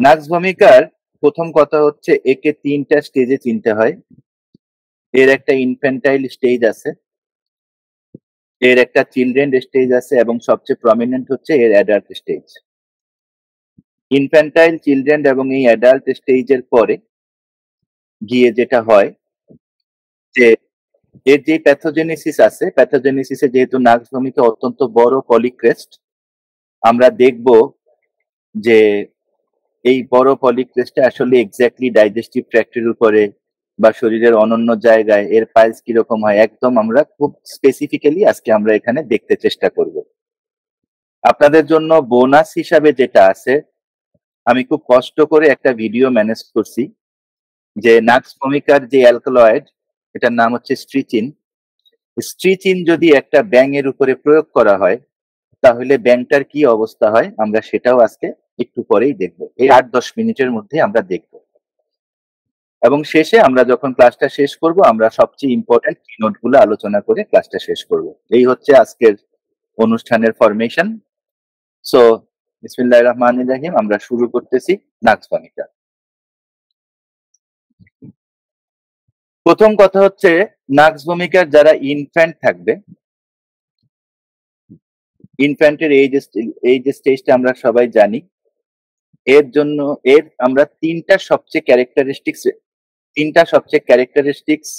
নাক্স ভূমিকার প্রথম কথা হচ্ছে একে তিনটা স্টেজে চিনতে হয়। এর একটা ইনফ্যান্টাইল স্টেজ আছে, এর একটা চিলড্রেন স্টেজ আছে এবং সবচেয়ে প্রমিনেন্ট হচ্ছে এর অ্যাডাল্ট স্টেজ। ইনফ্যান্টাইল, চিলড্রেন এবং এই অ্যাডাল্ট স্টেজের পরে গিয়ে যেটা হয় যে এর যে প্যাথোজেনেসিস আছে, প্যাথোজেনেসিসে যেহেতু নাক্স ভূমিকা অত্যন্ত বড় পলিক্রেস্ট, আমরা দেখব যে এই বড় পলিক্রেস্টটা আসলে এক্স্যাক্টলি ডাইজেস্টিভ ট্র্যাক্টের উপরে বা শরীরের অনন্য জায়গায় এর পাইলস কিরকম হয় একদম আমরা খুব স্পেসিফিক্যালি আজকে আমরা এখানে দেখতে চেষ্টা করব। আপনাদের জন্য বোনাস হিসাবে যেটা আছে, আমি খুব কষ্ট করে একটা ভিডিও ম্যানেজ করছি যে নাক্স ভূমিকার যে অ্যালকালয়েড, এটার নাম হচ্ছে স্ট্রিচিন। স্ট্রিচিন যদি একটা ব্যাঙের উপরে প্রয়োগ করা হয় তাহলে ব্যাঙটার কি অবস্থা হয় আমরা সেটাও আজকে একটু পরেই দেখবো, এই 8-10 মিনিটের মধ্যে আমরা দেখবো। এবং শেষে আমরা যখন ক্লাসটা শেষ করব আমরা সবচেয়ে ইম্পর্টেন্ট কি নোটগুলো আলোচনা করে ক্লাসটা শেষ করব। এই হচ্ছে আজকের অনুষ্ঠানের ফরমেশন। সো বিসমিল্লাহির রহমানির রহিম, আমরা শুরু করতেছি নাক্স ভূমিকা। প্রথম কথা হচ্ছে নাক্স ভূমিকার যারা ইনফ্যান্ট থাকবে, ইনফ্যান্টের এই যে স্টেজটা আমরা সবাই জানি, এর জন্য আমরা তিনটা সবচেয়ে ক্যারেক্টারিস্টিক্স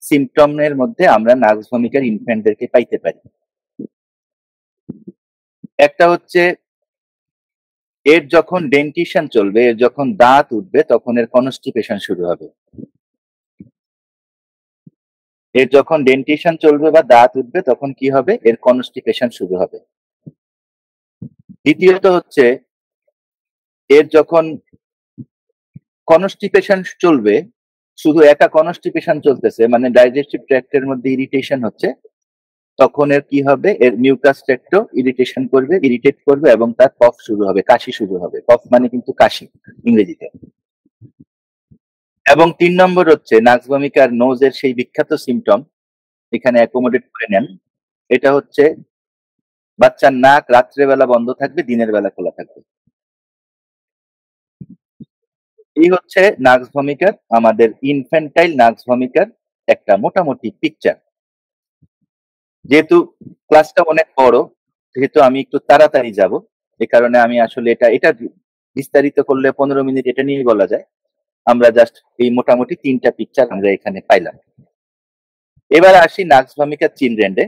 সিমটমের মধ্যে আমরা নাক্স ভূমিকার ইনফ্যান্টদেরকে পাইতে পারি। একটা হচ্ছে এর যখন ডেন্টিশন চলবে, এর যখন দাঁত উঠবে তখন এর কনস্টিপেশন শুরু হবে। এর যখন ডেন্টিশন চলবে বা দাঁত উঠবে তখন কি হবে, এর কনস্টিপেশন শুরু হবে। দ্বিতীয়ত হচ্ছে এর যখন কনস্টিপেশন চলবে, শুধু একা কনস্টিপেশন চলতেছে মানে ডাইজেস্টিভ ট্র্যাক্টের মধ্যে ইরিটেশন হচ্ছে, তখন এর কি হবে, এর মিউকাস ট্র্যাক্টও ইরিটেশন করবে, ইরিটেট করবে এবং তার কফ শুরু হবে, কাশি শুরু হবে। কফ মানে কিন্তু কাশি ইংরেজিতে। এবং 3 নম্বর হচ্ছে নাক্স ভূমিকার নোজের সেই বিখ্যাত সিমটম, এখানে অ্যাকোমোডেট করে নেন। এটা হচ্ছে বাচ্চার নাক রাত্রেবেলা বন্ধ থাকবে, দিনের বেলা খোলা থাকবে। এই হচ্ছে নাক্স ভূমিকার, আমাদের ইনফ্যান্টাইল নাক্স ভূমিকার একটা মোটামুটি পিকচার। যেহেতু ক্লাসটা অনেক বড়, যেহেতু আমি একটু তাড়াতাড়ি যাব, এ কারণে আমি আসলে এটা বিস্তারিত করলে 15 মিনিট এটা নিয়েই বলা যায়। আমরা জাস্ট এই মোটামুটি 3টা পিকচার আমরা এখানে পাইলাম। এবার আসি নাক্স ভূমিকার চিলড্রেনে।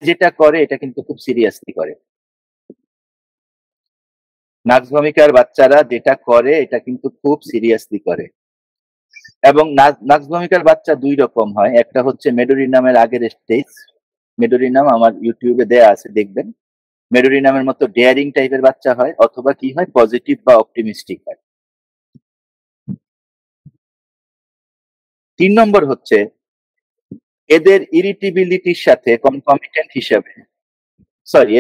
যেটা করে এটা কিন্তু খুব সিরিয়াসলি করে। নাক্স ভূমিকার বাচ্চারা যেটা করে এটা কিন্তু খুব সিরিয়াসলি করে। এবং নাক্স ভূমিকার বাচ্চা 2 রকম হয়, একটা হচ্ছে মেডোরিনামের আগের স্টেজ। মেডোরিনাম আমার ইউটিউবে দেয়া আছে, দেখবেন। মেডোরিনামের মতো ডেয়ারিং টাইপের বাচ্চা হয়, অথবা কি হয়, পজিটিভ বা অপটিমিস্টিক হয়। 3 নম্বর হচ্ছে এদের ইরিটেবিলিটির সাথে কনকমিটেন্ট হিসাবে,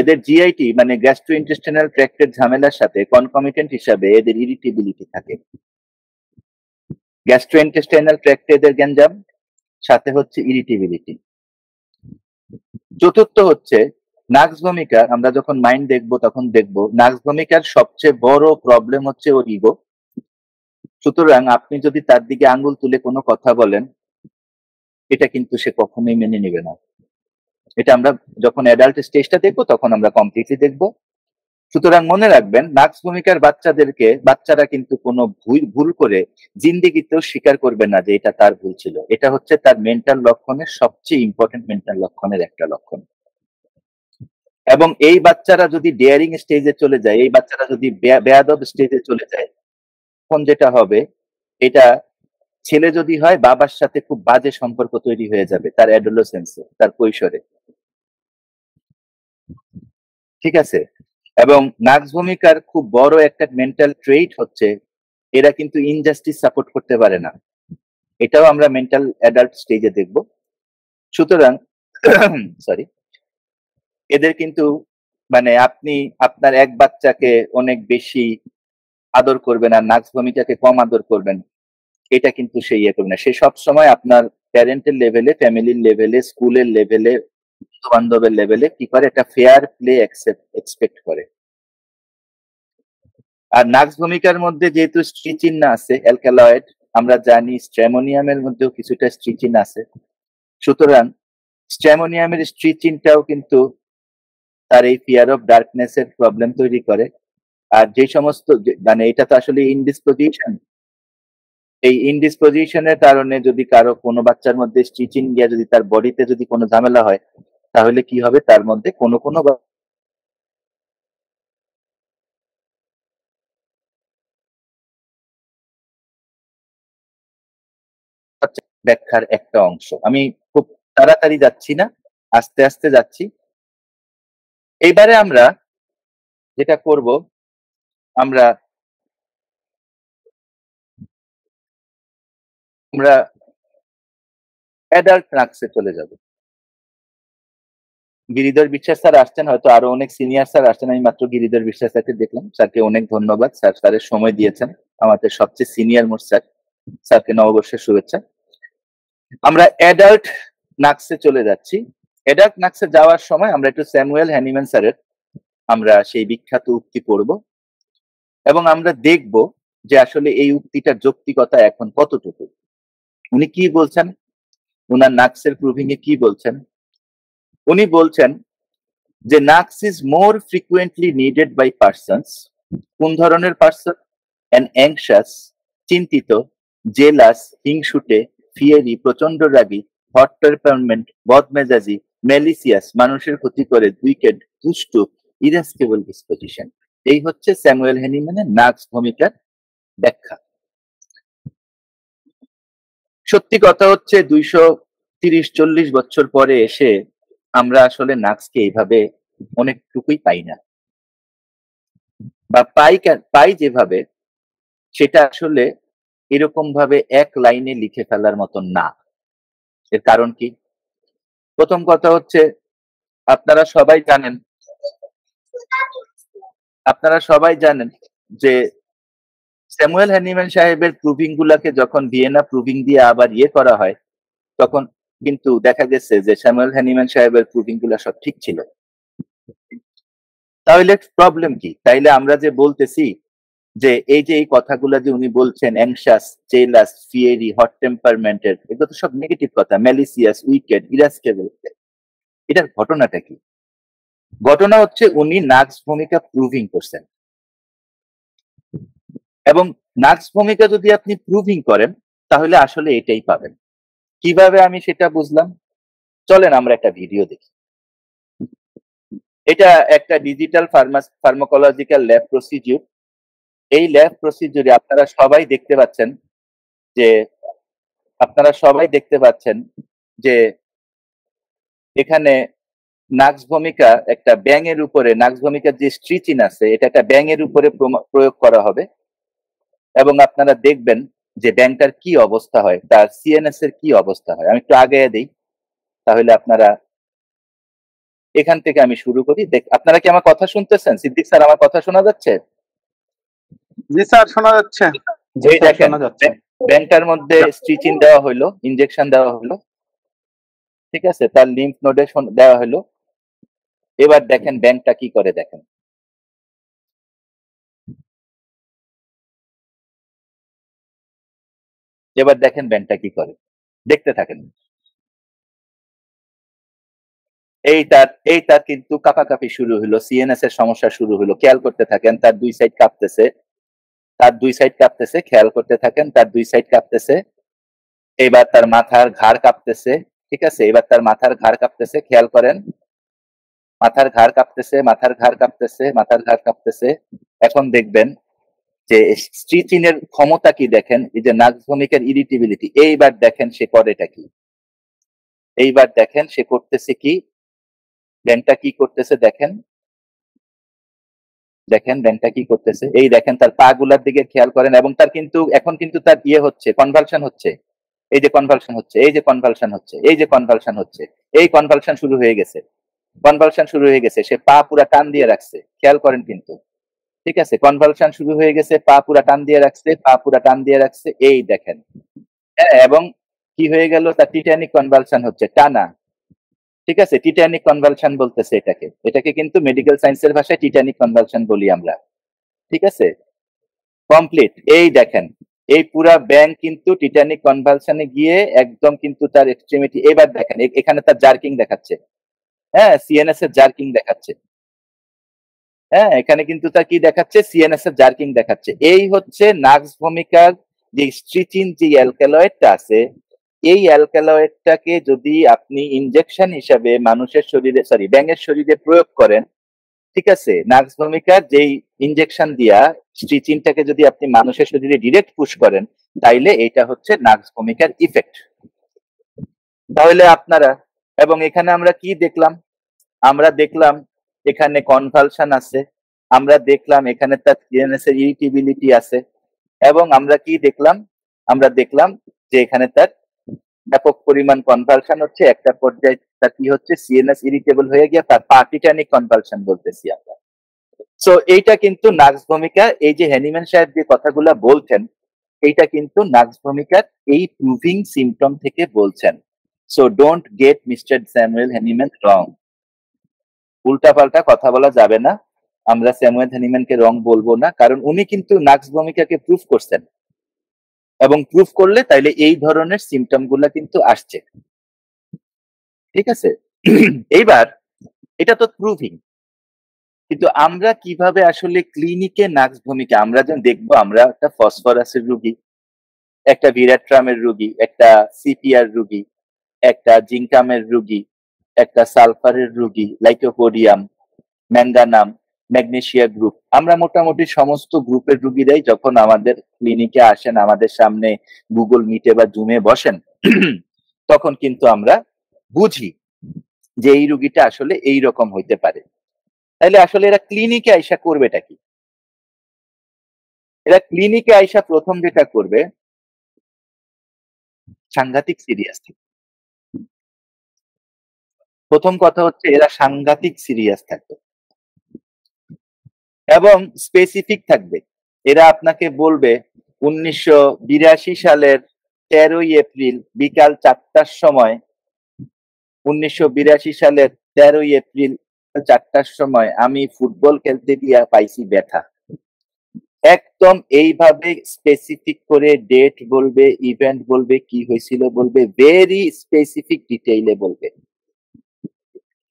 এদের জিআইটি মানে গ্যাস্ট্রোইন্টেস্টিনাল ট্র্যাক্টের ঝামেলার সাথে কনকমিটেন্ট হিসাবে এদের ইরিটেবিলিটি থাকে। গ্যাস্ট্রোইন্টেস্টাইনাল ট্র্যাক্টে এদের গ্যাঞ্জাম, সাথে হচ্ছে ইরিটেবিলিটি। চতুর্থ হচ্ছে নাক্স ভূমিকার, আমরা যখন মাইন্ড দেখবো তখন দেখবো নাক্স ভূমিকার সবচেয়ে বড় প্রবলেম হচ্ছে ওর ইগো। সুতরাং আপনি যদি তার দিকে আঙ্গুল তুলে কোনো কথা বলেন, এটা কিন্তু সে কখনোই মেনে নেবে না। এটা আমরা যখন অ্যাডাল্ট স্টেজটা দেখবো তখন আমরা কমপ্লিটলি দেখবো। সুতরাং মনে রাখবেন, নাক্স ভূমিকার বাচ্চারা কিন্তু কোনো ভুল করে জিন্দেগিতেও স্বীকার করবে না যে এটা তার ভুল ছিল। এটা হচ্ছে তার মেন্টাল লক্ষণের সবচেয়ে ইম্পর্টেন্ট মেন্টাল লক্ষণের একটা লক্ষণ। এবং এই বাচ্চারা যদি ডেয়ারিং স্টেজে চলে যায়, এই বাচ্চারা যদি বেয়াদব স্টেজে চলে যায়, তখন যেটা হবে, এটা ছেলে যদি হয় বাবার সাথে খুব বাজে সম্পর্ক তৈরি হয়ে যাবে তার অ্যাডোলেসেন্সে, তার কৈশোরে। ঠিক আছে? এবং নাক্স ভূমিকার খুব বড় একটা মেন্টাল ট্রেইট হচ্ছে এরা কিন্তু ইনজাস্টিস সাপোর্ট করতে পারে না। এটাও আমরা মেন্টাল অ্যাডাল্ট স্টেজে দেখব। সুতরাং সরি, এদের কিন্তু মানে আপনি আপনার এক বাচ্চাকে অনেক বেশি আদর করবেন আর নাক্স ভূমিকাকে কম আদর করবেন, এটা কিন্তু সে ইয়ে করবে না। সে সবসময় আপনার প্যারেন্টের লেভেলে, ফ্যামিলির লেভেলে, স্কুলের লেভেলে, বন্ধু বান্ধবের লেভেলে কি করে, একটা ফেয়ার প্লে এক্সপেক্ট করে। আর নাক্স ভূমিকার মধ্যে যেহেতু স্ত্রী চিহ্ন আছে, অ্যালকালয়েড, আমরা জানি স্ট্রেমোনিয়ামের মধ্যেও কিছুটা স্ত্রী চিহ্ন আছে, সুতরাং স্ট্রেমোনিয়ামের স্ত্রী চিহ্নটাও কিন্তু তার এই ফিয়ার অফ ডার্কনেস এর প্রবলেম তৈরি করে। আর যে সমস্ত মানে এটা তো আসলে ইনডিসপোজিশন, এই ইনডিসপোজিশনের কারণে যদি কারো কোনো বাচ্চার মধ্যে স্টিচিং গিয়ে যদি তার বডিতে যদি কোনো ঝামেলা হয়, তাহলে কি হবে, তার মধ্যে কোনো কোনো ব্যাখ্যার একটা অংশ। আমি খুব তাড়াতাড়ি যাচ্ছি না, আস্তে আস্তে যাচ্ছি। এইবারে আমরা যেটা করব, আমরা অ্যাডাল্ট নাক্সে চলে যাব। গিরিধর বিশ্বাস স্যার আসছেন, হয়তো আরো অনেক সিনিয়র স্যার আসছেন, আমি মাত্র গিরিধর বিশ্বাস স্যারকে দেখলাম। স্যারকে অনেক ধন্যবাদ, স্যার স্যারের সময় দিয়েছেন, আমাদের সবচেয়ে সিনিয়র মোস্ট স্যার, স্যারকে নববর্ষের শুভেচ্ছা। আমরা অ্যাডাল্ট নাক্সে চলে যাচ্ছি। অ্যাডাল্ট নাক্সে যাওয়ার সময় আমরা একটু স্যামুয়েল হ্যানিম্যান স্যারের আমরা সেই বিখ্যাত উক্তি পড়ব এবং আমরা দেখব যে আসলে এই উক্তিটার যৌক্তিকতা এখন কতটুকু। উনি কি বলছেন, উনার নাক্সের প্রুভিং এ কি বলছেন? উনি বলছেন যে nux is more frequently needed by persons. কোন ধরনের পার্সন? অ্যান অ্যাংশাস, চিন্তিত, জেলাস, হিংসুটে, ফিয়েরি, প্রচন্ড রাগী, হট টেম্পারমেন্ট, বদমেজাজি, ম্যালিসিয়াস, মানুষের ক্ষতি করে, উইকেড, দুষ্ট, ইরেসকেবল ডিসপোজিশন। এই হচ্ছে স্যামুয়েল হ্যানিম্যানের নাক্স ভূমিকার ব্যাখ্যা। সত্যি কথা হচ্ছে 230-40 বছর পরে এসে আমরা আসলে নাক্সকে এইভাবে অনেকটুকুই পাই না, বা পাই যেভাবে, সেটা আসলে এরকম ভাবে এক লাইনে লিখে ফেলার মতন না। এর কারণ কি? প্রথম কথা হচ্ছে, আপনারা সবাই জানেন যে স্যামুয়েল হ্যানিম্যান সাহেবের প্রুভিং গুলাকে যখন ভিয়েনা প্রুভিং দিয়ে আবার করা হয়, তখন কিন্তু দেখা গেছে যে স্যামুয়েল হ্যানিম্যান সাহেবের প্রুভিং গুলা সব ঠিক ছিল। তাহলে প্রবলেম কি? তাইলে আমরা যে বলতেছি যে এই যে এই কথাগুলো যে উনি বলছেন, অ্যাংশাস, জেলাস, ফিয়েরি, হট টেম্পারমেন্টের, এগুলো তো সব নেগেটিভ কথা, ম্যালিসিয়াস, উইকেড, ইরাসকেবল। এটার ঘটনাটা কি? ঘটনা হচ্ছে উনি নাক্স ভূমিকা প্রুভিং করছেন, এবং নাক্স ভূমিকা যদি আপনি প্রুভিং করেন তাহলে আসলে এটাই পাবেন। কিভাবে আমি সেটা বুঝলাম, চলেন আমরা একটা ভিডিও দেখি। এটা একটা ডিজিটাল ফার্মাকোলজিক্যাল ল্যাব প্রসিডিউর। এই ল্যাব প্রসিডিউরে আপনারা সবাই দেখতে পাচ্ছেন যে এখানে নাক্স ভূমিকা একটা ব্যাঙের উপরে, নাক্স ভূমিকার যে স্ট্রিচিন আছে এটা একটা ব্যাঙের উপরে প্রয়োগ করা হবে, এবং আপনারা দেখবেন যে ব্যাংকটার কি অবস্থা হয়, তার সিএনএস এর কি অবস্থা হয়। আমি একটু আগে দিই, তাহলে আপনারা এখান থেকে আমি শুরু করি। আপনারা কি আমার কথা শুনতেছেন? সিদ্দিক স্যার, আমার কথা শোনা যাচ্ছে? জি স্যার, শোনা যাচ্ছে। এই দেখেন, ব্যাংকটার মধ্যে স্ট্রিচিন দেওয়া হলো, ইনজেকশন দেওয়া হলো, ঠিক আছে, তার লিম্ফ নোডে দেওয়া হলো। এবার দেখেন ব্যাংকটা কি করে, দেখেন। এবার দেখেন ব্যাংকটা কি করে, দেখতে থাকেন। এই তার কিন্তু কাঁপাকাঁপি শুরু হলো, সিএনএস এর সমস্যা শুরু হলো। খেয়াল করতে থাকেন, তার দুই সাইড কাঁপতেছে, খেয়াল করতে থাকেন, তার দুই সাইড কাঁপতেছে। এবার তার মাথার ঘাড় কাঁপতেছে, ঠিক আছে, এবার তার মাথার ঘাড় কাঁপতেছে, খেয়াল করেন, মাথার ঘাড় কাঁপতেছে। এখন দেখবেন যে স্ট্রিচিনের ক্ষমতা কি, দেখেন এই যে নাক্স ভূমিকার ইরিটেবিলিটি। এইবার দেখেন সে করেটা কি, এইবার দেখেন সে করতেছে কি, ব্যাংকটা কি করতেছে, দেখেন ব্যাংকটা কি করতেছে। এই দেখেন তার পা গুলার দিকে খেয়াল করেন, এবং তার কিন্তু এখন কিন্তু তার হচ্ছে, কনভালশন হচ্ছে, এই যে কনভালশন হচ্ছে, এই যে কনভালশন হচ্ছে, এই যে কনভালশন হচ্ছে, এই কনভালশন শুরু হয়ে গেছে, সে পা পুরা টান দিয়ে রাখছে, খেয়াল করেন কিন্তু, ঠিক আছে, কনভালশন শুরু হয়ে গেছে, পা পুরা টান দিয়ে রাখছে, এই দেখেন। হ্যাঁ, এবং কি হয়ে গেল, তার টিটানিক কনভালশন হচ্ছে, টানা। ঠিক আছে, টিটানিক কনভালশন বলতেছে এটাকে কিন্তু মেডিকেল সায়েন্সের ভাষায় টিটানিক কনভালশন বলি আমরা। ঠিক আছে, কমপ্লিট। এই দেখেন, এই পুরা ব্যাংক কিন্তু টিটানিক কনভালশনে গিয়ে একদম কিন্তু তার এক্সট্রিমিটি। এবার দেখেন এখানে তার জার্কিং দেখাচ্ছে, হ্যাঁ সিএনএস এর জার্কিং দেখাচ্ছে। হ্যাঁ, এখানে কিন্তু তার কি দেখাচ্ছে, সিএনএস এর জার্কিং দেখাচ্ছে। এই হচ্ছে নাক্স ভূমিকার যে স্ট্রিচিন যে অ্যালকালয়েডটা আছে, এই অ্যালকালয়েডটাকে যদি আপনি ইনজেকশন হিসাবে মানুষের শরীরে, সরি ব্যাঙের শরীরে প্রয়োগ করেন, ঠিক আছে, নাক্স ভূমিকার যেই ইনজেকশন দিয়া স্ট্রিচিনটাকে যদি আপনি মানুষের শরীরে ডিরেক্ট পুশ করেন, তাইলে এটা হচ্ছে নাক্স ভূমিকার ইফেক্ট। তাহলে আপনারা, এবং এখানে আমরা কি দেখলাম, আমরা দেখলাম এখানে কনভালশন আছে, আমরা দেখলাম এখানে তার সিএনএস এর ইরিটেবিলিটি আছে, এবং আমরা কি দেখলাম, আমরা দেখলাম যে এখানে তার ব্যাপক পরিমাণ কনভালশন হচ্ছে, একটা পর্যায়ে তার কি হচ্ছে, সিএনএস ইরিটেবল হয়ে গিয়ে তার টিটানিক কনভালশন বলতেছি আমরা। সো এইটা কিন্তু নাক্স ভূমিকা, এই যে হ্যানিম্যান সাহেব যে কথাগুলা বলছেন, এইটা কিন্তু নাক্স ভূমিকার এই প্রুভিং সিমটম থেকে বলছেন। So don't get mister Samuel Hahnemann wrong. উল্টাপাল্টা কথা বলা যাবে না, আমরা স্যামুয়েল হ্যানিম্যানকে রং বলবো না, কারণ উনি কিন্তু নাক্স ভূমিকাকে প্রুফ করছেন, এবং প্রুফ করলে তাইলে এই ধরনের সিমটম গুলা কিন্তু আসছে। ঠিক আছে, এইবার এটা তো প্রুভিং, কিন্তু আমরা কিভাবে আসলে ক্লিনিকে নাক্স ভূমিকা, আমরা যখন দেখবো, আমরা একটা ফসফরাসের রোগী, একটা ভিরাট্রামের রোগী, একটা সিপিআর রোগী, একটা জিঙ্কামের রোগী, একটা সালফারের রোগী, লাইকোপোডিয়াম, ম্যাঙ্গানাম, ম্যাগনেশিয়া গ্রুপ, আমরা মোটামুটি সমস্ত গ্রুপের রোগীরাই যখন আমাদের ক্লিনিকে আসেন, আমাদের সামনে গুগল মিটে বা জুমে বসেন, তখন কিন্তু আমরা বুঝি যে এই রোগীটা আসলে এই রকম হইতে পারে। তাইলে আসলে এরা ক্লিনিকে আইসা করবেটা কি? এরা ক্লিনিকে আইসা প্রথম যেটা করবে, সাংঘাতিক সিরিয়াস থাকবে। প্রথম কথা হচ্ছে এরা সাংঘাতিক সিরিয়াস থাকবে এবং স্পেসিফিক থাকবে। এরা আপনাকে বলবে 1982 সালের 13ই এপ্রিল বিকাল 4টার সময়, 1982 সালের 13ই এপ্রিল 4টার সময় আমি ফুটবল খেলতে গিয়া পাইছি ব্যথা। একদম এইভাবে স্পেসিফিক করে ডেট বলবে, ইভেন্ট বলবে, কি হয়েছিল বলবে, ভেরি স্পেসিফিক ডিটেইলে বলবে।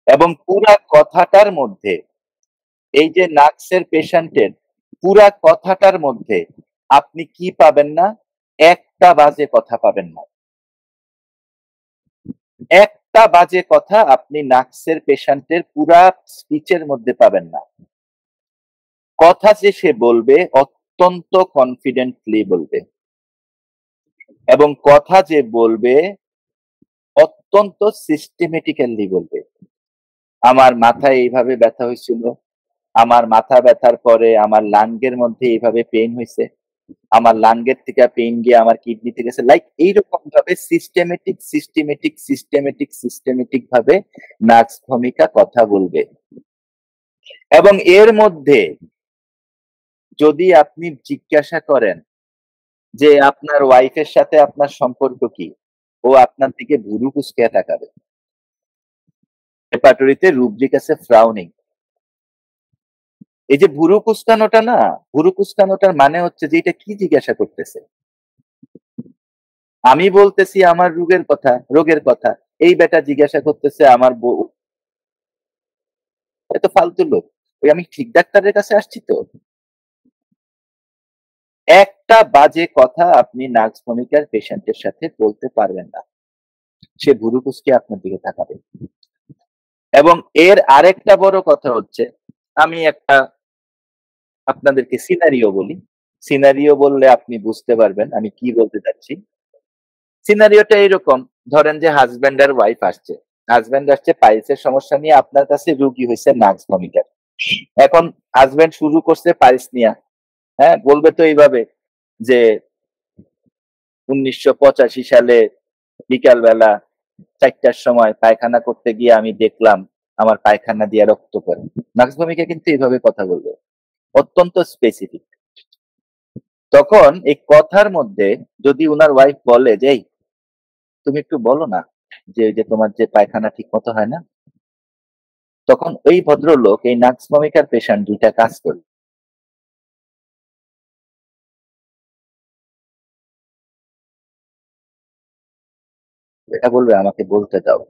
এবং পুরা কথাটার মধ্যে, এই যে নাক্সের পেশেন্টের পুরা কথাটার মধ্যে আপনি কি পাবেন না, একটা বাজে কথা পাবেন না। একটা বাজে কথা আপনি নাক্সের পেশেন্টের পুরা স্পিচের মধ্যে পাবেন না। কথা যে সে বলবে অত্যন্ত কনফিডেন্টলি বলবে, এবং কথা যে বলবে অত্যন্ত সিস্টেমেটিক্যালি বলবে। আমার মাথায় এইভাবে ব্যথা হয়েছিল, আমার মাথা ব্যথার পরে আমার লাঙ্গের মধ্যে এইভাবে পেইন হয়েছে, আমার লাঙ্গের থেকে পেইন গিয়ে আমার কিডনিতে গেছে, লাইক এইরকম ভাবে সিস্টেমেটিক ভাবে নার্স ভূমিকা কথা বলবে। এবং এর মধ্যে যদি আপনি জিজ্ঞাসা করেন যে আপনার ওয়াইফের সাথে আপনার সম্পর্ক কি, ও আপনার দিকে ভুরু কুঁচকে তাকাবে। রেপার্টরিতে রুব্রিক আছে ফ্রাউনিং। এই যে ভুরু কুঁচকানোটা না, ভুরু কুঁচকানোটার মানে হচ্ছে যে এটা কি জিজ্ঞাসা করতেছে। আমি বলতেছি আমার রোগের কথা, এই বেটা জিজ্ঞাসা করতেছে আমার বউ। এত ফালতু লোক, ওই আমি ঠিক ডাক্তারের কাছে আসছি তো। একটা বাজে কথা আপনি নার্স ভূমিকার পেশেন্টের সাথে বলতে পারবেন না, সে ভুরু কুঁচকে আপনার দিকে তাকাবে। এবং এর আরেকটা বড় কথা হচ্ছে, আমি একটা আপনাদেরকে সিনারিও বলি, সিনারিও বললে আপনি বুঝতে পারবেন আমি কি বলতে চাচ্ছি। সিনারিওটা এরকম, ধরেন যে হাজব্যান্ড আর ওয়াইফ আসছে, হাজব্যান্ড আসছে পাইলসের সমস্যা নিয়ে আপনার কাছে, রুগী হয়েছে নার্স ভূমিকার। এখন হাজব্যান্ড শুরু করছে পাইলস নিয়ে, হ্যাঁ বলবে তো এইভাবে যে 1985 সালে বিকাল বেলা 4টার সময় পায়খানা করতে গিয়ে আমি দেখলাম আমার পায়খানা দিয়ে রক্ত পড়ে। নার্স ভূমিকা কিন্তু এইভাবে কথা বলবে, অত্যন্ত স্পেসিফিক। তখন এই কথার মধ্যে যদি উনার ওয়াইফ বলে যে তুমি একটু বলো না যে তোমার যে পায়খানা ঠিক মতো হয় না। তখন ওই ভদ্রলোক এই নার্স ভূমিকার পেশেন্ট দুইটা কাজ করবে। এটা বলবে আমাকে বলতে দাও।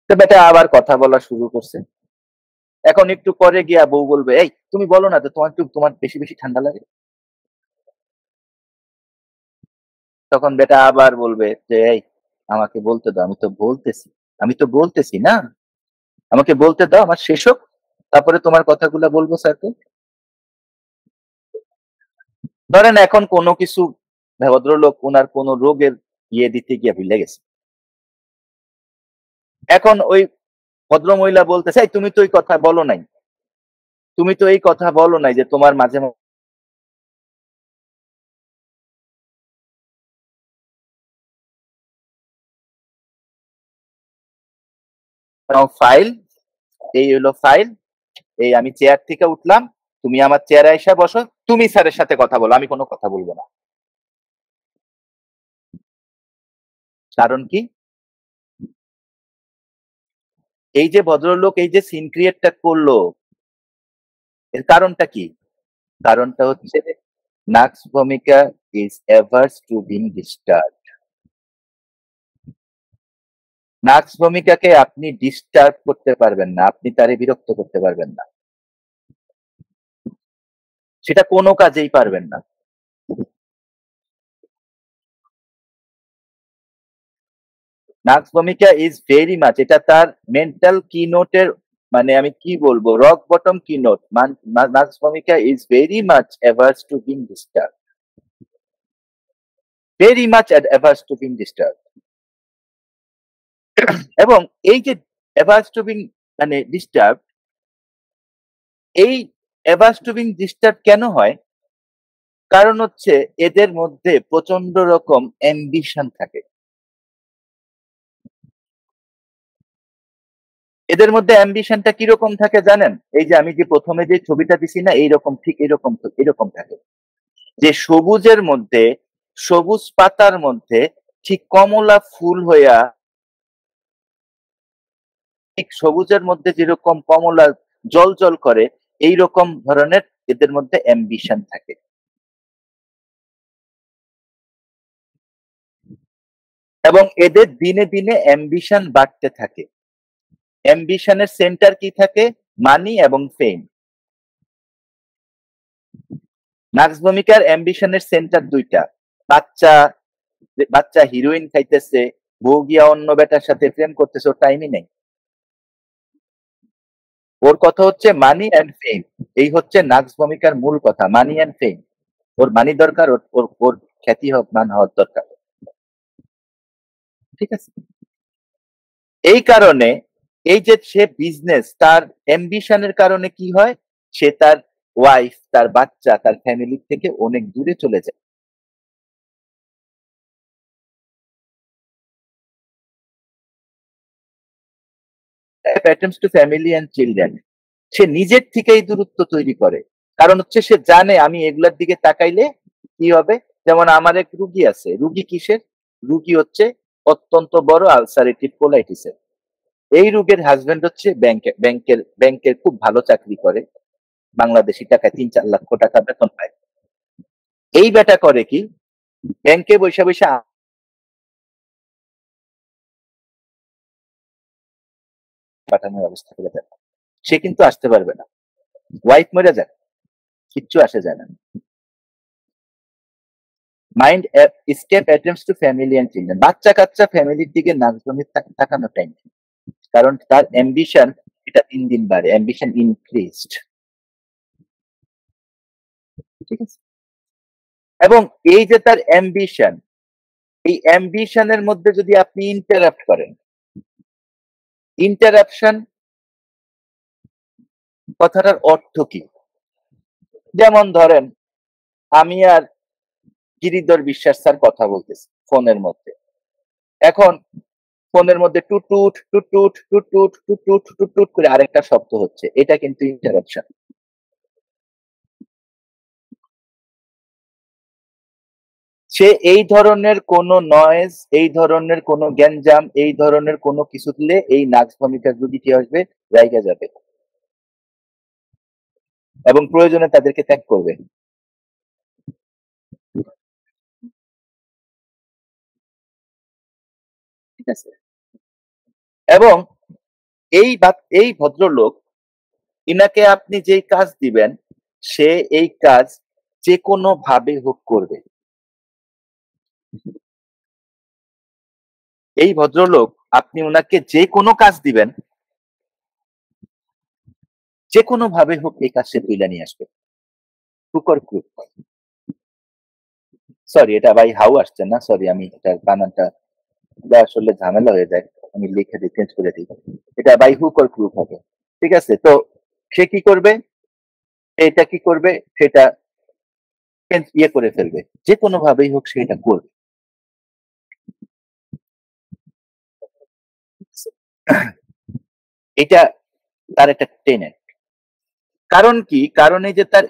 তো বেটা আবার কথা বলা শুরু করছে। এখন একটু পরে গিয়া বউ বলবে, এই তুমি বলো না তো তোমার বেশি বেশি ঠান্ডা লাগে। তখন বেটা আবার বলবে যে এই আমাকে বলতে দাও, আমি তো বলতেছি না, আমাকে বলতে দাও, আমার শেষ হোক, তারপরে তোমার কথাগুলা বলবো স্যারকে। ধরেন এখন কোনো কিছু ভদ্রলোক ওনার কোনো রোগের দিতে গিয়ে ভুলে গেছে। এখন ওই ভদ্রমহিলা বলতেছে, এই তুমি তো এই কথা বলো নাই, তুমি তো এই কথা বলো নাই যে তোমার মাঝে ফাইল, এই হলো ফাইল, এই আমি চেয়ার থেকে উঠলাম, তুমি আমার চেয়ারে এসে বসো, তুমি স্যারের সাথে কথা বলো, আমি কোনো কথা বলবো না। কারণ কি? এই যে ভদ্রলোক এই যে সিন ক্রিয়েটটা করলো, এর কারণটা কি? কারণটা হচ্ছে নাক্স ভূমিকা is averse to being disturb. Nux ভূমিকাকে আপনি ডিস্টার্ব করতে পারবেন না, আপনি তারে বিরক্ত করতে পারবেন না, সেটা কোনো কাজেই পারবেন না। নাক্স ভূমিকা ইজ ভেরি মাচ, এটা তার মেন্টাল কিনোটের, মানে আমি কি বলবো, রক বটম কিনোট। নাক্স ভূমিকা is very much averse to being disturb, very much averse to being disturb. এবং এই যে এভার্স টু বিং মানে ডিস্টার্ব, এই এভার্স টু বিং ডিস্টার্ব কেন হয়? কারণ হচ্ছে এদের মধ্যে প্রচন্ড রকম অ্যাম্বিশন থাকে। এদের মধ্যে অ্যাম্বিশনটা কিরকম থাকে জানেন? এই যে আমি যে প্রথমে যে ছবিটা দিছি না, এইরকম, ঠিক এরকম এরকম থাকে, যে সবুজের মধ্যে, সবুজ পাতার মধ্যে ঠিক কমলা ফুল হইয়া, ঠিক সবুজের মধ্যে যেরকম কমলা জল জল করে, এই রকম ধরনের এদের মধ্যে অ্যাম্বিশন থাকে। এবং এদের দিনে দিনে অ্যাম্বিশন বাড়তে থাকে। অ্যাম্বিশনের সেন্টার কি থাকে? মানি এবং ফেম। নাক্স ভূমিকার অ্যাম্বিশনের সেন্টার দুইটা। বাচ্চা, বাচ্চা হিরোইন খাইতেছে, বউ গিয়া অন্য বেটার সাথে প্রেম করতেছে, ওর টাইমই নেই। ওর কথা হচ্ছে মানি অ্যান্ড ফেম। এই হচ্ছে নাক্স ভূমিকার মূল কথা, মানি অ্যান্ড ফেম। ওর মানি দরকার, ওর খ্যাতি হোক, মান হওয়ার দরকার। ঠিক আছে? এই কারণে এই যে সে বিজনেস, তার অ্যাম্বিশনের কারণে কি হয়, সে তার ওয়াইফ, তার বাচ্চা, তার ফ্যামিলি থেকে অনেক দূরে চলে যায়। Attempts to family and children, সে নিজের থেকেই দূরত্ব তৈরি করে। কারণ হচ্ছে সে জানে আমি এগুলার দিকে তাকাইলে কি হবে। যেমন আমার এক রুগী আছে, রুগী কিসের রুগী হচ্ছে অত্যন্ত বড় আলসারেটিভ কোলাইটিসের। এই রোগের হাজবেন্ড হচ্ছে ব্যাংকের খুব ভালো চাকরি করে, বাংলাদেশি টাকায় ৩-৪ লাখ টাকা বেতন পায়। এই বেটা করে কি, ব্যাংকে বৈশা বৈশা পাঠানোর ব্যবস্থা করে দেয়। সে কিন্তু আসতে পারবে না, ওয়াইফ মরে যায়, কিচ্ছু আসে যায় না। Mind escape attempts to family and children, বাচ্চা কাচ্চা ফ্যামিলির দিকে নাকজমি তাকানো টাইম, কারণ তার অ্যাম্বিশন এটা দিন দিন বাড়ে, অ্যাম্বিশন ইনক্রিজড। ঠিক আছে? এবং এই যে তার অ্যাম্বিশন, এই অ্যাম্বিশনের মধ্যে যদি আপনি ইন্টারাপ্ট করেন, ইন্টারাপশন কথাটার অর্থ কি? যেমন ধরেন আমি আর গিরিধর বিশ্বাস স্যার কথা বলতেছি ফোনের মধ্যে, এখন ফোনের মধ্যে টুটুট টুটুট টুটুট টুটুট টুটুট করে আরেকটা শব্দ হচ্ছে, এটা কিন্তু ইন্টারাপশন। সে এই ধরনের কোনো নয়েজ, এই ধরনের কোনো গ্যাঞ্জাম, এই ধরনের কোনো কিছু দিলে এই নাক্স ভমিটার রোগী কি আসবে, জায়গা যাবে এবং প্রয়োজনে তাদেরকে ত্যাগ করবে। ঠিক আছে, এবং এই ভদ্রলোক, ইনাকে আপনি যেই কাজ দিবেন সে এই কাজ যে কোনো ভাবে হোক করবে। এই ভদ্রলোক, আপনি ওনাকে যে কোনো কাজ দিবেন, যে কোনো ভাবে হোক এই কাজ সে তুলে নিয়ে আসবে। কুকর কুক, সরি এটা ভাই হাউ আসছে না, সরি আমি এটার বানানটা আসলে ঝামেলা হয়ে যায়, আমি লিখে দিই, চেঞ্জ করে দিই, এটা বাই হুক অর ক্রুক হবে। ঠিক আছে, তো সে কি করবে, এটা কি করবে, সেটা ইয়ে করে ফেলবে, যে কোনো ভাবেই হোক সেটা করবে। এটা তার একটা টেনেট। কারণ কি, কারণ এই যে তার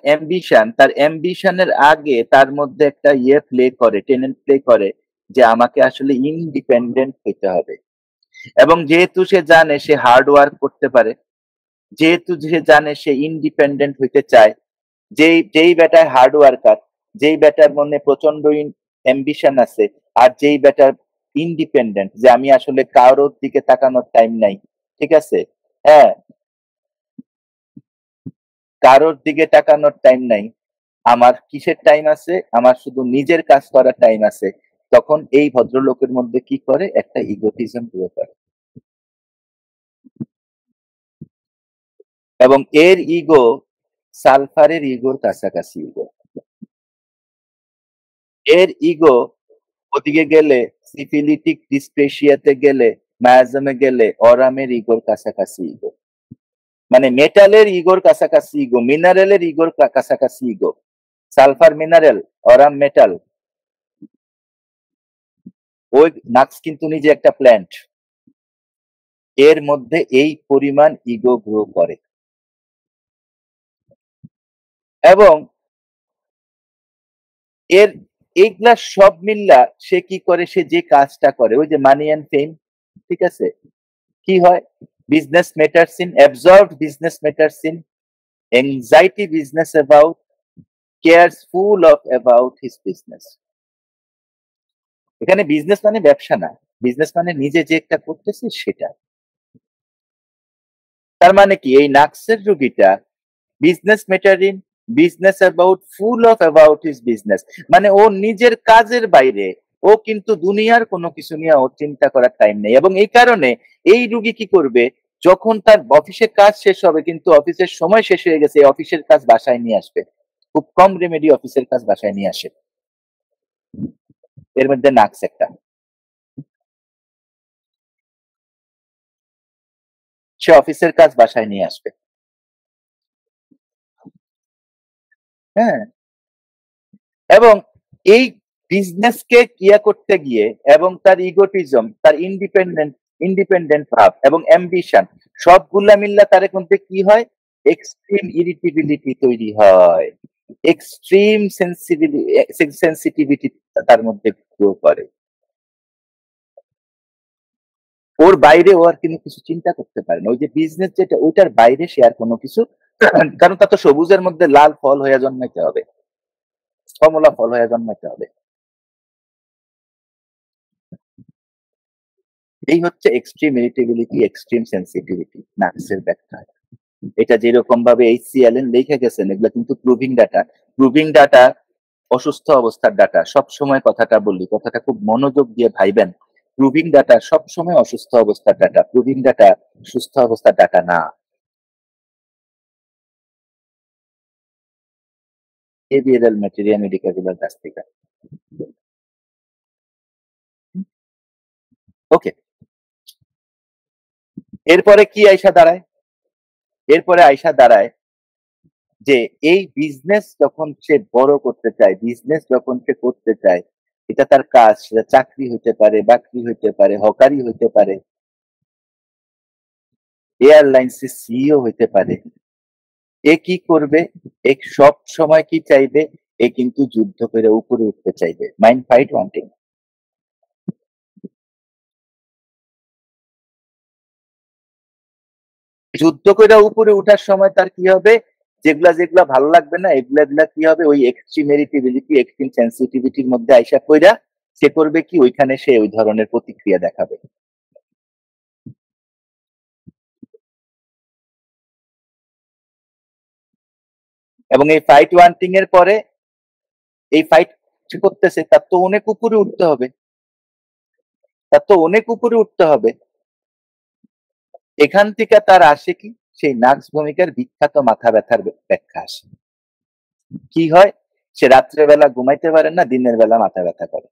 অ্যাম্বিশনের আগে তার মধ্যে একটা ইয়ে প্লে করে, টেনেন্ট প্লে করে যে আমাকে আসলে ইন্ডিপেন্ডেন্ট হইতে হবে। এবং যেহেতু সে জানে সে হার্ড ওয়ার্ক করতে পারে, যেহেতু সে জানে সে ইন্ডিপেন্ডেন্ট হইতে চায়, যেই বেটার হার্ড ওয়ার্কার, যেই বেটার মনে প্রচন্ড অ্যাম্বিশন আছে, আর যেই বেটার ইন্ডিপেন্ডেন্ট, যে আমি আসলে কারোর দিকে তাকানোর টাইম নাই, ঠিক আছে, হ্যাঁ, কারোর দিকে তাকানোর টাইম নাই, আমার কিসের টাইম আছে, আমার শুধু নিজের কাজ করার টাইম আছে, তখন এই ভদ্রলোকের মধ্যে কি করে, একটা ইগোটিজম গ্রো করে। এবং এর ইগো সালফারের ইগোর কাছাকাছি ইগো। এর ইগো ওদিকে গেলে, সিফিলিটিক ডিসপ্রেশিয়াতে গেলে, মায়াজমে গেলে অরামের ইগোর কাছাকাছি ইগো, মানে মেটালের ইগোর কাছাকাছি ইগো, মিনারেলের ইগোর কাছাকাছি ego. Sulphur mineral, aurum metal. ওই নাক্স কিন্তু নিজে একটা প্ল্যান্ট, এর মধ্যে এই পরিমাণ ইগো গ্রো করে। এবং এর এইগুলা সব মিল্লা সে কি করে, সে যে কাজটা করে, ওই যে মানি অ্যান্ড ফেম, ঠিক আছে, কি হয়, business matters in, absorbed business matters in, anxiety business about, cares full of about his business। এখানে বিজনেস মানে ব্যবসা না, বিজনেস মানে নিজে যে একটা করতেছে সেটা। তার মানে কি, এই নাক্সের রোগীটা business mattering, business about, full of about his business, মানে ও নিজের কাজের বাইরে, ও কিন্তু দুনিয়ার কোনো কিছু নিয়ে ওর চিন্তা করার টাইম নেই। এবং এই কারণে এই রুগী কি করবে, যখন তার অফিসের কাজ শেষ হবে, কিন্তু অফিসের সময় শেষ হয়ে গেছে, অফিসের কাজ বাসায় নিয়ে আসবে, খুব কম রেমেডি অফিসের কাজ বাসায় নিয়ে আসে, এর মধ্যে নাক্স একটা। সে অফিসের কাজ বাসায় নিয়ে আসবে, হ্যাঁ, এবং এই বিজনেসকে কিয়া করতে গিয়ে, এবং তার ইগোটিজম, তার ইন্ডিপেন্ডেন্ট ভাব এবং অ্যাম্বিশন, সবগুলা মিল্লা তার মধ্যে কি হয়, এক্সট্রিম ইরিটেবিলিটি তৈরি হয়, এক্সট্রিম সেন্সিটিভিটি তার মধ্যে গ্রো করে। ওর বাইরে ও আর কিন্তু কিছু চিন্তা করতে পারে না, ওই যে বিজনেস যেটা, ওইটার বাইরে সে আর কোনো কিছু, কারণ তা তো সবুজের মধ্যে লাল ফল হয়ে জন্মাইতে হবে, কমলা ফল হয়ে জন্মাইতে হবে। এই হচ্ছে এক্সট্রিম ইরিটেবিলিটি, এক্সট্রিম সেন্সিটিভিটি, নার্সের ব্যাখ্যা। এটা যেরকম ভাবে এইচসি অ্যালেন লিখে গেছেন, এগুলো কিন্তু প্রুভিং ডাটা, অসুস্থ অবস্থার ডাটা। সব সময় কথাটা বললি, কথাটা খুব মনোযোগ দিয়ে ভাইবেন, প্রুভিং ডাটা সব সময় অসুস্থ অবস্থার ডাটা, প্রুভিং ডাটা সুস্থ অবস্থার ডাটা না। বিহেভিয়ারাল ম্যাটেরিয়া মেডিকেলের কাছ থেকে। ওকে, এরপরে কি আইসা দাঁড়ায়, এরপরে আইসা দাঁড়ায় যে এই বিজনেস যখন সে বড় করতে চায়, বিজনেস যখন সে করতে চায়, এটা তার কাজ, সেটা চাকরি হইতে পারে, বাকরি হইতে পারে, হকারি হইতে পারে, এয়ারলাইন্স সিইও হইতে পারে, এ কি করবে, এক সব সময় কি চাইবে, এ কিন্তু যুদ্ধ করে উপরে উঠতে চাইবে, মাইন্ড ফাইট ওয়ান্টিং। যুদ্ধ করে উপরে উঠার সময় তার কি হবে, যেগুলা যেগুলা ভালো লাগবে না এগুলা কি হবে, ওই এক্সট্রিম ইরিটেবিলিটি এক্সট্রিম সেন্সিটিভিটির মধ্যে আইসা কইরা সে করবে কি, ওইখানে সে ওই ধরনের প্রতিক্রিয়া দেখাবে। এবং এই ফাইট ওয়ান্টিং এর পরে এই ফাইট করতেছে, তার তো অনেক উপরে উঠতে হবে, এখান থেকে তার আসে কি, সেই নাক্স ভূমিকার বিখ্যাত মাথা ব্যথার ব্যাখ্যা আসে। কি হয়, সে রাত্রেবেলা ঘুমাইতে পারে না, দিনের বেলা মাথা ব্যথা করে।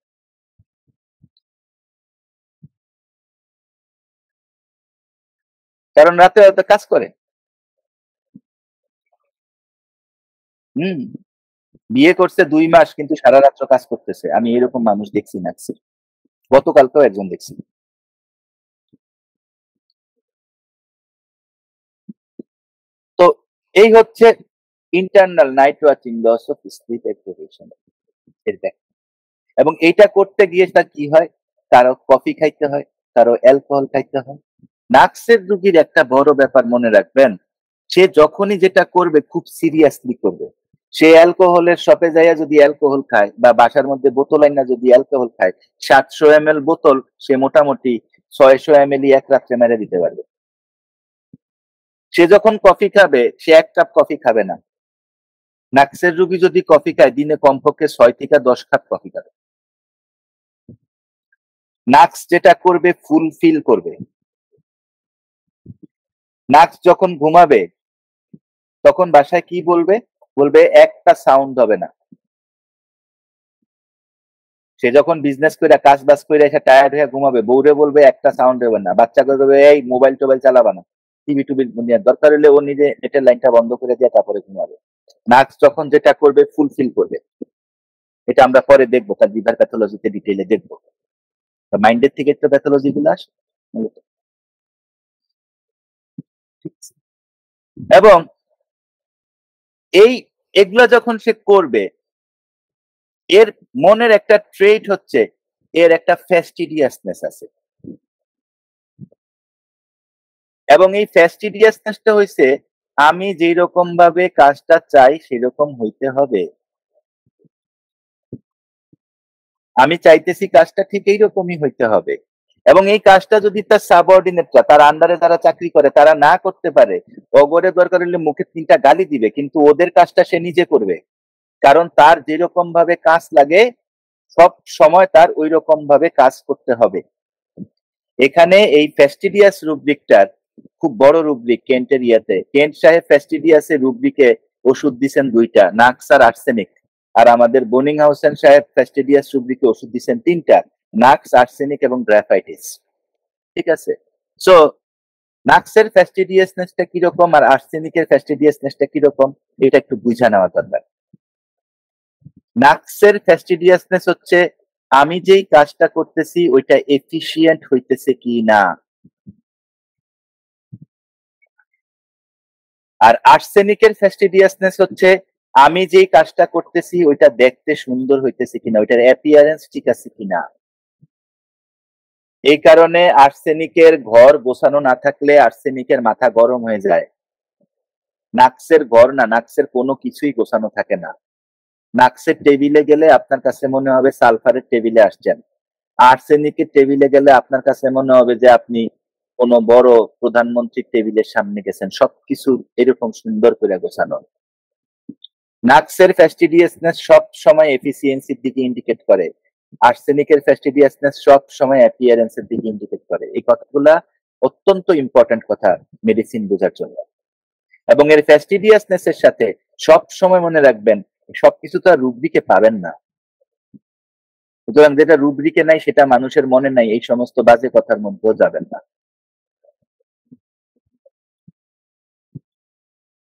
কারণ রাতে হয়তো কাজ করে। বিয়ে করছে 2 মাস কিন্তু সারা রাত্র কাজ করতেছে, আমি এরকম মানুষ দেখছি নাক্সে, গতকালকেও একজন দেখছি। তো এই হচ্ছে internal night watching, loss of sleep deprivation এর ব্যাখ্যা। এবং এইটা করতে গিয়ে তার কি হয়, কারো কফি খাইতে হয়, কারো অ্যালকোহল খাইতে হয়। নাক্সের রোগীর একটা বড় ব্যাপার মনে রাখবেন, সে যখনই যেটা করবে খুব সিরিয়াসলি করবে। সে অ্যালকোহলের শপে যাইয়া যদি অ্যালকোহল খায়, বা বাসার মধ্যে বোতল আইনা যদি অ্যালকোহল খায়, 700 ml বোতল সে মোটামুটি 600 ml এক রাত্রে মেরে দিতে পারবে। সে যখন কফি খাবে, সে 1 কাপ কফি খাবে না। নাক্সের রোগী যদি কফি খায়, দিনে কমপক্ষে 6 থেকে 10 কাপ কফি খাবে। নাক্স যেটা করবে ফুলফিল করবে। নাক্স যখন ঘুমাবে তখন বাসায় কি বলবে, বলবে একটা সাউন্ড হবে না। সে যখন বিজনেস করে কাজ বাজ করে এসে টায়ার্ড হয়ে ঘুমাবে, বউরে বলবে একটা সাউন্ড হবে না, বাচ্চাকে বলবে এই মোবাইল টোবাইল চালাবা না, টিভি টুবি দরকার হলে ও নিজে নেটের লাইনটা বন্ধ করে দিয়ে তারপরে ঘুমাবে। নাক্স যখন যেটা করবে ফুলফিল করবে। এটা আমরা পরে দেখবো, তার লিভার প্যাথোলজিতে ডিটেইলে দেখবো। মাইন্ডের থেকে একটা প্যাথোলজি গুলো আসে মূলত। এবং এই এগুলা যখন সে করবে, এর মনের একটা ট্রেট হচ্ছে, এর একটা ফ্যাস্টিডিয়াসনেস আছে। এবং এই ফ্যাস্টিডিয়াসনেসটা হইছে, আমি যেই রকম ভাবে কাজটা চাই সেরকম হইতে হবে। আমি চাইতেছি কাজটা ঠিক এইরকমই হইতে হবে। এবং এই কাজটা যদি তার সাবঅর্ডিনেটরা, তার আন্ডারে যারা চাকরি করে, তারা না করতে পারে, অগরে দরকার হলে মুখে 3টা গালি দিবে, কিন্তু ওদের কাজটা সে নিজে করবে। কারণ তার যেরকম ভাবে কাজ লাগে সব সময় তার ওই রকম ভাবে কাজ করতে হবে। এখানে এই ফ্যাস্টিডিয়াস রুব্রিকটার খুব বড় রুব্রিক কেন্টের ইয়াতে। কেন্ট সাহেব ফ্যাস্টিডিয়াসের রুব্রিকে ওষুধ দিচ্ছেন 2টা, নাক্স আর আর্সেনিক। আর আমাদের বনিংহাউসেন সাহেব ফ্যাস্টিডিয়াস রুব্রিকে ওষুধ দিচ্ছেন 3টা, নাক্স, আর্সেনিক এবং গ্রাফাইটিস। ঠিক আছে? সো নাক্সের ফ্যাস্টিডিয়াসনেসটা কিরকম আর আর্সেনিকের ফ্যাস্টিডিয়াসনেসটা কিরকম, এটা একটু বুঝা নেওয়া দরকার। নাক্সের ফ্যাস্টিডিয়াসনেস হচ্ছে আমি যেই কাজটা করতেছি ওইটা এফিশিয়েন্ট হইতেছে কি না। আর আর্সেনিকের ফ্যাস্টিডিয়াসনেস হচ্ছে আমি যেই কাজটা করতেছি ওইটা দেখতে সুন্দর হইতেছে কিনা, ওইটার অ্যাপিয়ারেন্স ঠিক আছে কিনা। এই কারণে আর্সেনিকের ঘর গোছানো না থাকলে আর্সেনিকের মাথা গরম হয়ে যায়। নাক্সের ঘর না, নাক্সের কোনো কিছুই গোছানো থাকে না। নাক্সের টেবিলে গেলে আপনার কাছে মনে হবে সালফারের টেবিলে আসছেন, আর্সেনিকের টেবিলে গেলে আপনার কাছে মনে হবে যে আপনি কোনো বড় প্রধানমন্ত্রীর টেবিলের সামনে গেছেন, সবকিছু এরকম সুন্দর করে গোছানো। নাক্সের ফ্যাস্টিডিয়াসনেস সব সময় এফিসিয়েন্সির দিকে ইন্ডিকেট করে, আর্সেনিকের ফ্যাস্টিডিয়াসনেস সব সময় অ্যাপিয়ারেন্সের দিকে ইন্ডিকেট করে। এই কথাগুলা অত্যন্ত ইম্পর্টেন্ট কথা মেডিসিন বোঝার জন্য। এবং এর ফ্যাস্টিডিয়াসনেস এর সাথে সব সময় মনে রাখবেন, সবকিছু তো আর রুব্রিকে পাবেন না। সুতরাং যেটা রুব্রিকে নাই সেটা মানুষের মনে নাই, এই সমস্ত বাজে কথার মধ্যেও যাবেন না।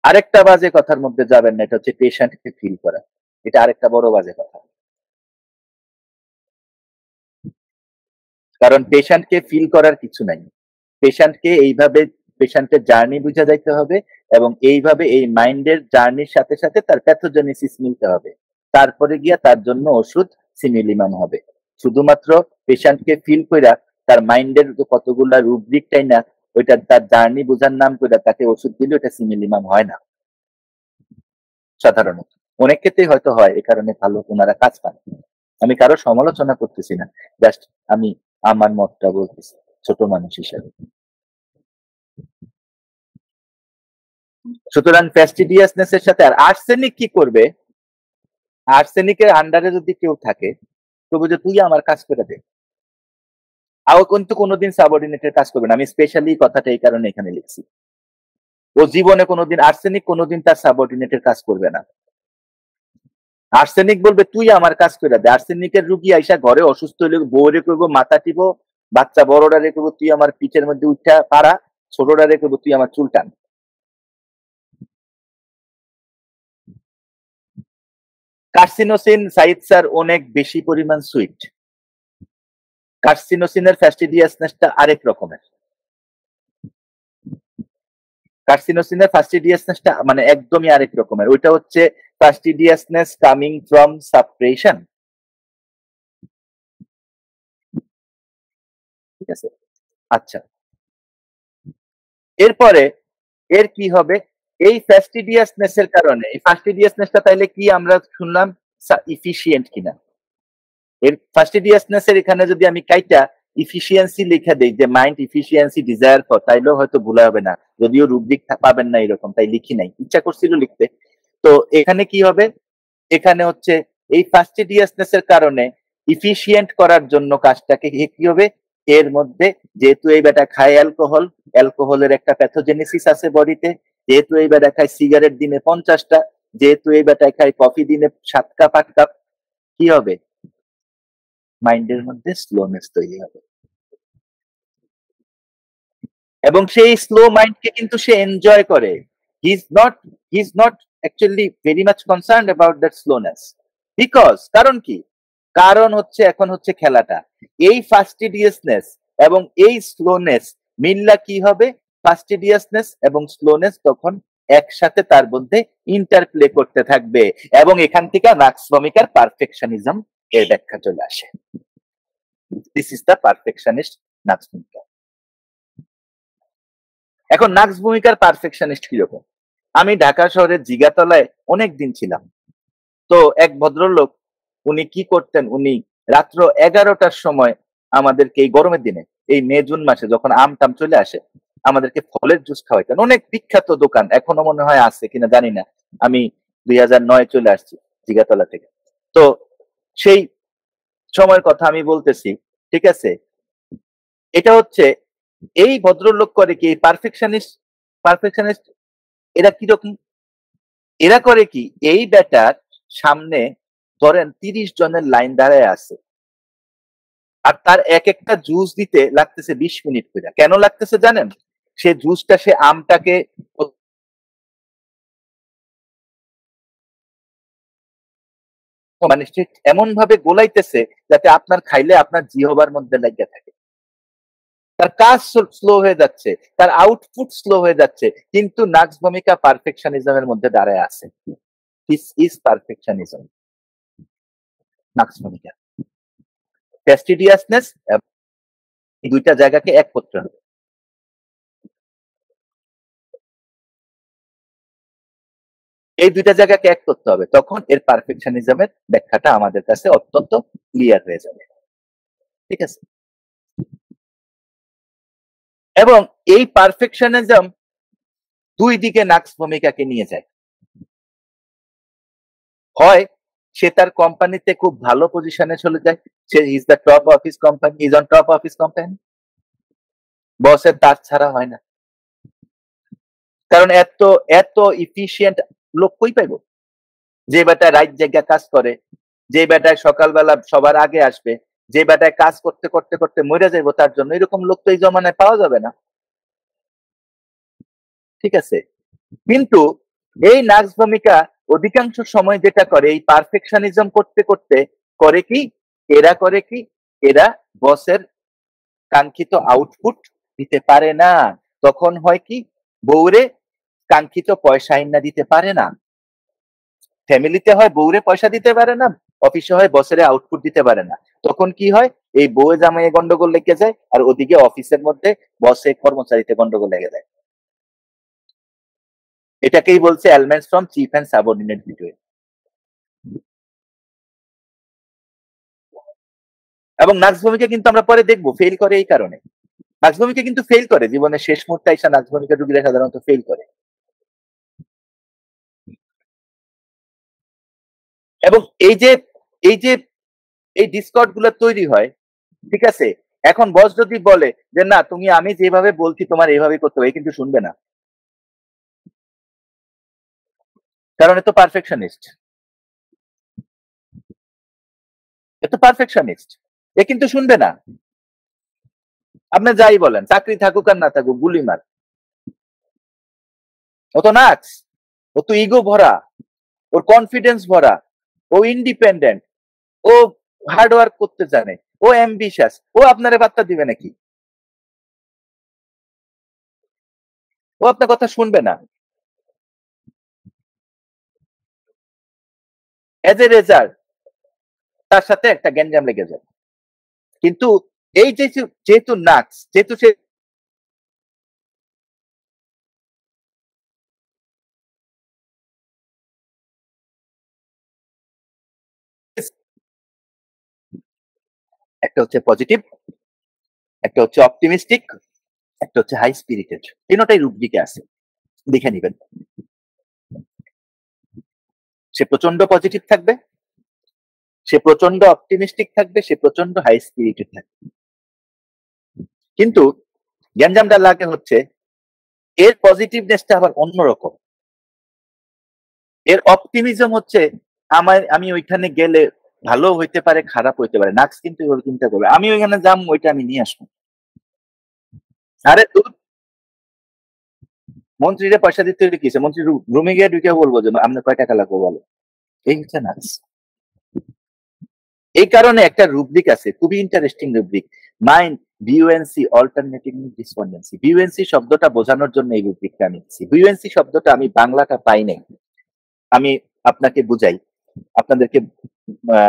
আরেকটা বাজে কথার মধ্যে যাবেন না, এটা হচ্ছে পেশেন্টকে ফিল করা। এটা আরেকটা বড় বাজে কথা। কারণ পেশেন্টকে ফিল করার কিছু নাই। পেশেন্টকে এইভাবে পেশেন্টের জার্নি বুঝা যাইতে হবে, এবং এইভাবে এই মাইন্ডের জার্নির সাথে সাথে তার প্যাথোজেনেসিস মিলতে হবে। তারপরে গিয়া তার জন্য ওষুধ সিমিলিমাম হবে। শুধুমাত্র পেশেন্টকে ফিল কইরা তার মাইন্ডের কতগুলা রুব্রিকটাই না ওইটা তার জার্নি বোঝার নাম কইরা তাকে ওষুধ দিলে ওটা সিমিলিমাম হয় না সাধারণত। অনেক ক্ষেত্রেই হয়তো হয়, এ কারণে ভালো ওনারা কাজ পান। আমি কারো সমালোচনা করতেছি না, জাস্ট আমি আমার মতটা বলতেছি ছোট মানুষ হিসেবে। সুতরাং ফ্যাস্টিডিয়াসনেস এর সাথে আর আর্সেনিক কি করবে? আর্সেনিকের আন্ডারে যদি কেউ থাকে তবু যে তুই আমার কাজ করে দে, আও কিন্তু কোনোদিন সাবঅর্ডিনেটের কাজ করবে না। আমি স্পেশালি কথাটা এই কারণে এখানে লিখছি, ও জীবনে কোনোদিন আর্সেনিক কোনোদিন তার সাবঅর্ডিনেটের কাজ করবে না। আর্সেনিক বলবে তুই আমার কাজ করে দে। আর্সেনিকের রুগী আইসা ঘরে অসুস্থ হইলে বউরে করবো মাথা টিপো, বাচ্চা বড়রা রে করবো তুই আমার পিঠের মধ্যে উঠা পাড়া, ছোটরা রে করবো তুই আমার চুল টান। কার্সিনোসিন সাইদ স্যার অনেক বেশি পরিমাণ সুইট। কার্সিনোসিনের ফ্যাস্টিডিয়াসনেসটা আরেক রকমের। কার্সিনোসিনের ফাস্টিডিয়াসনেসটা মানে একদমই আরেক রকমের। ওইটা হচ্ছে ফাস্টিডিয়াসনেস কামিং ফ্রম সাপ্রেশন। ঠিক আছে, আচ্ছা। এরপরে এর কি হবে? এই ফ্যাস্টিডিয়াসনেস এর কারণে, এই ফাস্টিডিয়াসনেসটা তাইলে কি আমরা শুনলাম ইফিশিয়েন্ট কিনা। এর ফাস্টিডিয়াসনেস এর এখানে যদি আমি কাইটা ইফিসিয়েন্সি লিখে দেই যে মাইন্ড ইফিসিয়েন্সি ডিজায়ার ফর, তাইলেও হয়তো ভুলা হবে না, যদিও রুব্রিক পাবেন না এরকম, তাই লিখি নাই, ইচ্ছা করছিল লিখতে। তো এখানে কি হবে? এখানে হচ্ছে এই ফাস্টিডিয়াসনেস এর কারণে ইফিসিয়েন্ট করার জন্য কাজটাকে কি হবে? এর মধ্যে যেহেতু এই বেটা খায় অ্যালকোহল, অ্যালকোহলের একটা প্যাথোজেনেসিস আছে বডিতে, যেহেতু এই বেটা খায় সিগারেট দিনে 50টা, যেহেতু এই বেটা খায় কফি দিনে 7 কাপ 8 কাপ, কি হবে? মাইন্ডের মধ্যে স্লোনেস তৈরি হবে, এবং সেই স্লো মাইন্ডকে কিন্তু সে এনজয় করে। He is not actually very much concern about that slowness, because কারণ কি? কারণ হচ্ছে এখন হচ্ছে খেলাটা, এই ফাস্টিডিয়াসনেস এবং এই স্লোনেস মিল্লা কি হবে? ফাস্টিডিয়াসনেস এবং স্লোনেস তখন একসাথে তার মধ্যে ইন্টারপ্লে করতে থাকবে, এবং এখান থেকে নাক্স ভূমিকার পারফেকশনিজম এর ব্যাখ্যা চলে আসে। দিস ইজ দ্য পারফেকশনিস্ট নাক্স ভূমিকা। এখন নাক্স ভূমিকার পারফেকশনিস্ট কিরকম? আমি ঢাকা শহরের জিগাতলায় অনেক দিন ছিলাম। তো এক ভদ্রলোক, উনি কি করতেন? উনি রাত্র 11টার সময় আমাদেরকে, এই গরমের দিনে, এই মে জুন মাসে যখন আম টাম চলে আসে, আমাদেরকে ফলের জুস খাওয়াইতেন। অনেক বিখ্যাত দোকান, এখনো মনে হয় আছে কিনা জানি না, আমি 2009 চলে আসছি জিগাতলা থেকে। তো সেই সময়ের কথা আমি বলতেছি, ঠিক আছে? এটা হচ্ছে এই ভদ্রলোক করে কি পারফেকশনিস্ট এরা কিরকম? এরা করে কি, এই ব্যাটার সামনে ধরেন 30 জনের লাইন দাঁড়ায় আছে, আর তার এক একটা জুস দিতে লাগতেছে 20 মিনিট করে। কেন লাগতেছে জানেন? সে জুসটা, সে আমটাকে মানে এমন ভাবে গোলাইতেছে যাতে আপনার খাইলে আপনার জিহবার মধ্যে লাগিয়ে থাকে। তার কাজ স্লো হয়ে যাচ্ছে, তার আউটপুট স্লো হয়ে যাচ্ছে, কিন্তু নাক্স ভূমিকা পারফেকশনিজমের মধ্যে দাঁড়ায় আছে। দিস ইজ পারফেকশনিজম, নাক্স ভূমিকা। ফ্যাস্টিডিয়াসনেস এই দুইটা জায়গাকে এক করতে হবে। এই দুইটা জায়গাকে এক করতে হবে, তখন এর পারফেকশনিজমের ব্যাখ্যাটা আমাদের কাছে অত্যন্ত ক্লিয়ার হয়ে যাবে। ঠিক আছে? এবং এই পারফেকশনিজম দুই দিকে নাক্স ভূমিকাকে নিয়ে যায়। হয় সে তার কোম্পানিতে খুব ভালো পজিশনে চলে যায়, সে is the top of his company, is on top of his company, বসের তার ছাড়া হয় না, কারণ এত এত ইফিশিয়েন্ট লোক কই পাইব? যে বেটায় রাত জায়গা কাজ করে, যে বেটায় সকালবেলা সবার আগে আসবে, যে বেটায় কাজ করতে করতে করতে মরে যাইব তার জন্য, এরকম লোক তো এই জমানায় পাওয়া যাবে না। ঠিক আছে? কিন্তু এই নাক্স ভূমিকা অধিকাংশ সময় যেটা করে, এই পারফেকশনিজম করতে করতে করে কি, এরা করে কি, এরা বসের কাঙ্ক্ষিত আউটপুট দিতে পারে না। তখন হয় কি, বউরে কাঙ্ক্ষিত পয়সা আইনা দিতে পারে না, ফ্যামিলিতে হয় বউরে পয়সা দিতে পারে না, অফিসে হয় বসের আউটপুট দিতে পারে না, তখন কি হয় এই বউয়ে জামাইয়ে গন্ডগোল লেগে যায়, আর ওদিকে অফিসের মধ্যে বসে কর্মচারীতে গন্ডগোল লেগে যায়। এটাকেই বলছে elements from chief and subordinate between. এবং নার্স ভূমিকা কিন্তু আমরা পরে দেখবো ফেল করে এই কারণে। নার্স ভূমিকা কিন্তু ফেল করে, জীবনের শেষ মুহূর্তে এসে নার্স ভূমিকা রোগীরা সাধারণত ফেল করে। এবং এই যে এই ডিসকর্ড গুলো তৈরি হয়, ঠিক আছে, এখন বস যদি বলে যে না তুমি আমি যেভাবে বলছি তোমার এইভাবে করতে হবে, কিন্তু শুনবে না, কারণ এ তো পারফেকশনিস্ট, এ কিন্তু শুনবে না। আপনি যাই বলেন, চাকরি থাকুক আর না থাকুক গুলি মার, ও তো নাচ, ও তো ইগো ভরা, ওর কনফিডেন্স ভরা, ও ইন্ডিপেন্ডেন্ট, ও হার্ড ওয়ার্ক করতে জানে, ও অ্যাম্বিশাস, ও আপনারে বার্তা দিবে নাকি? ও আপনার কথা শুনবে না। এজ এ রেজাল্ট তার সাথে একটা গ্যাঞ্জাম লেগে যায়। কিন্তু এই যেহেতু নাচ, যেহেতু সে একটা হচ্ছে পজিটিভ, একটা হচ্ছে অপটিমিস্টিক, একটা হচ্ছে হাই স্পিরিটেড, তিনটাই রূপদিকে আছে, দেখে নিবেন। সে প্রচন্ড পজিটিভ থাকবে, সে প্রচন্ড অপটিমিস্টিক থাকবে, সে প্রচন্ড হাই স্পিরিটেড থাকবে। কিন্তু গ্যাঞ্জামটা লাগে হচ্ছে এর পজিটিভনেসটা আবার অন্যরকম। এর অপটিমিজম হচ্ছে আমি ওইখানে গেলে ভালো হইতে পারে খারাপ হইতে পারে, নাক্স কিন্তু ওর চিন্তা করবে আমি ওইখানে যাম, ওইটা আমি নিয়ে আসবো। আরে মন্ত্রীরা পয়সা দিতে হলে কিসে, মন্ত্রী রুমে গিয়ে ঢুকে বলবো যে আপনার কয় টাকা লাগবে বলো, এই হচ্ছে নাক্স। এই কারণে একটা রুব্রিক আছে, খুবই ইন্টারেস্টিং রুব্রিক, মাইন্ড বিউএনসি অল্টারনেটিভ ডিসপন্ডেন্সি। বিউএনসি শব্দটা বোঝানোর জন্য এই রুব্রিকটা আমি দিচ্ছি। বিউএনসি শব্দটা আমি বাংলাটা পাই নাই, আমি আপনাকে বুঝাই, আপনাদেরকে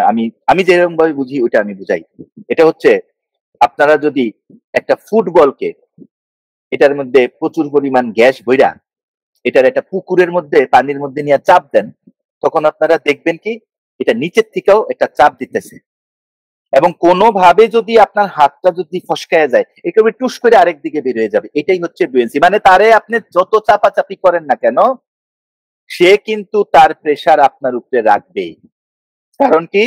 আমি আমি যেরকম ভাবে বুঝি ওইটা আমি বুঝাই। এটা হচ্ছে আপনারা যদি একটা ফুটবলকে এটার মধ্যে প্রচুর পরিমাণ গ্যাস বইরা এটার একটা পুকুরের মধ্যে পানির মধ্যে নিয়ে চাপ দেন, তখন আপনারা দেখবেন কি এটা নিচের থেকেও একটা চাপ দিতেছে, এবং কোনোভাবে যদি আপনার হাতটা যদি ফসকায় যায় একেবারে টুস করে আরেক দিকে বের হয়ে যাবে। এটাই হচ্ছে বিউএনসি, মানে তারে আপনি যত চাপাচাপি করেন না কেন সে কিন্তু তার প্রেসার আপনার উপরে রাখবেই। কারণ কি?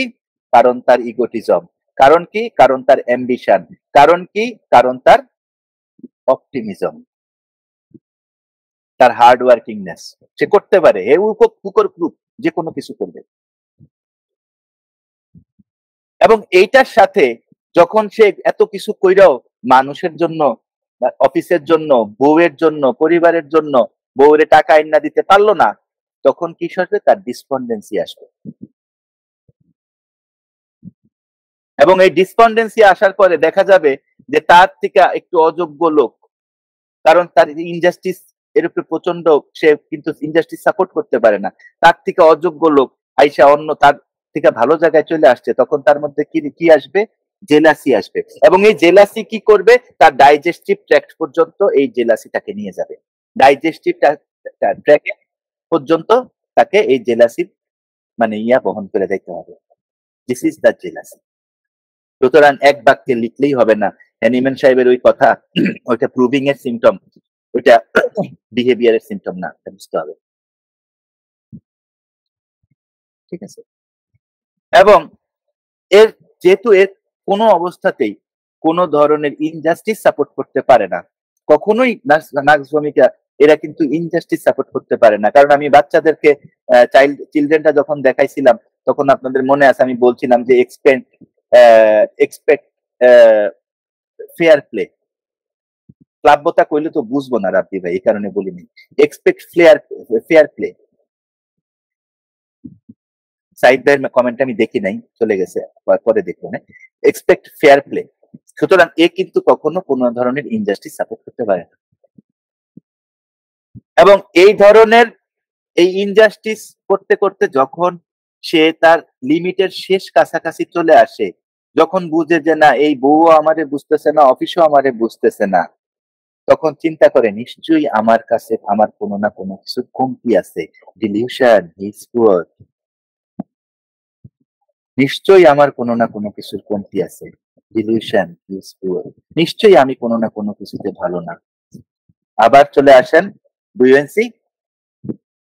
কারণ তার ইগোটিজম। কারণ কি? কারণ তার অ্যাম্বিশন। কারণ কি? কারণ তার অপটিমিজম, তার হার্ড ওয়ার্কিংনেস। সে করতে পারে, হে কুকর গ্রুপ যে কোনো কিছু করবে। এবং এইটার সাথে যখন সে এত কিছু কইরাও মানুষের জন্য, অফিসের জন্য, বউয়ের জন্য, পরিবারের জন্য বউরে টাকা আইনা দিতে পারলো না, তখন কি আসবে? তার ডিসপন্ডেন্সি আসবে। এবং এই ডিসপন্ডেন্সি আসার পরে দেখা যাবে যে তার থেকে একটু অযোগ্য লোক, কারণ তার ইনজাস্টিস এর উপরে প্রচন্ড, সে কিন্তু ইনজাস্টিস সাপোর্ট করতে পারে না, তার থেকে অযোগ্য লোক আইসা অন্য তার থেকে ভালো জায়গায় চলে আসছে, তখন তার মধ্যে কি আসবে? জেলাসি আসবে। এবং এই জেলাসি কি করবে? তার ডাইজেস্টিভ ট্র্যাক্ট পর্যন্ত এই জেলাসি তাকে নিয়ে যাবে, ডাইজেস্টিভ ট্র্যাক্ট পর্যন্ত তাকে এই জেলাসি মানে বহন করে দিতে হবে। This is the jealousy. সুতরাং এক বাক্যে লিখলেই হবে না, হ্যানিম্যান সাহেবের ওই কথা ওইটা প্রুভিং এর সিমটম, ওইটা বিহেভিয়ারের সিমটম না, বুঝতে হবে, ঠিক আছে? এবং এর যেহেতু এর কোনো অবস্থাতেই কোনো ধরনের ইনজাস্টিস সাপোর্ট করতে পারে না, কখনোই নার্স ভূমিকা এরা কিন্তু ইনজাস্টিস সাপোর্ট করতে পারে না। কারণ আমি বাচ্চাদেরকে চিলড্রেনটা যখন দেখাইছিলাম তখন আপনাদের মনে আছে আমি বলছিলাম যে এক্সপেক্ট ফেয়ার প্লে। ক্লাব্যতা কইলে তো বুঝবো না রাব্বি ভাই, এই কারণে বলিনি। Expect fair play. সাইড ভাইয়ের কমেন্ট আমি দেখি নাই, চলে গেছে, পরে দেখবো না। Expect fair play. সুতরাং এ কিন্তু কখনো কোনো ধরনের ইনজাস্টিস সাপোর্ট করতে পারে না। এবং এই ধরনের এই ইনজাস্টিস করতে করতে যখন সে তার লিমিটের শেষ কাছাকাছি চলে আসে, যখন বুঝে যে না এই বউও আমারে বুঝতেছে না, অফিসও আমারে বুঝতেছে না, তখন চিন্তা করে নিশ্চয়ই আমার কাছে আমার কোনো না কোনো কিছু কমতি আছে। Dilution is poor. নিশ্চয়ই আমার কোনো না কোনো কিছুর কমতি আছে। Dilution is poor. নিশ্চয়ই আমি কোনো না কোনো কিছুতে ভালো না। আবার চলে আসেন বুয়েন্সি,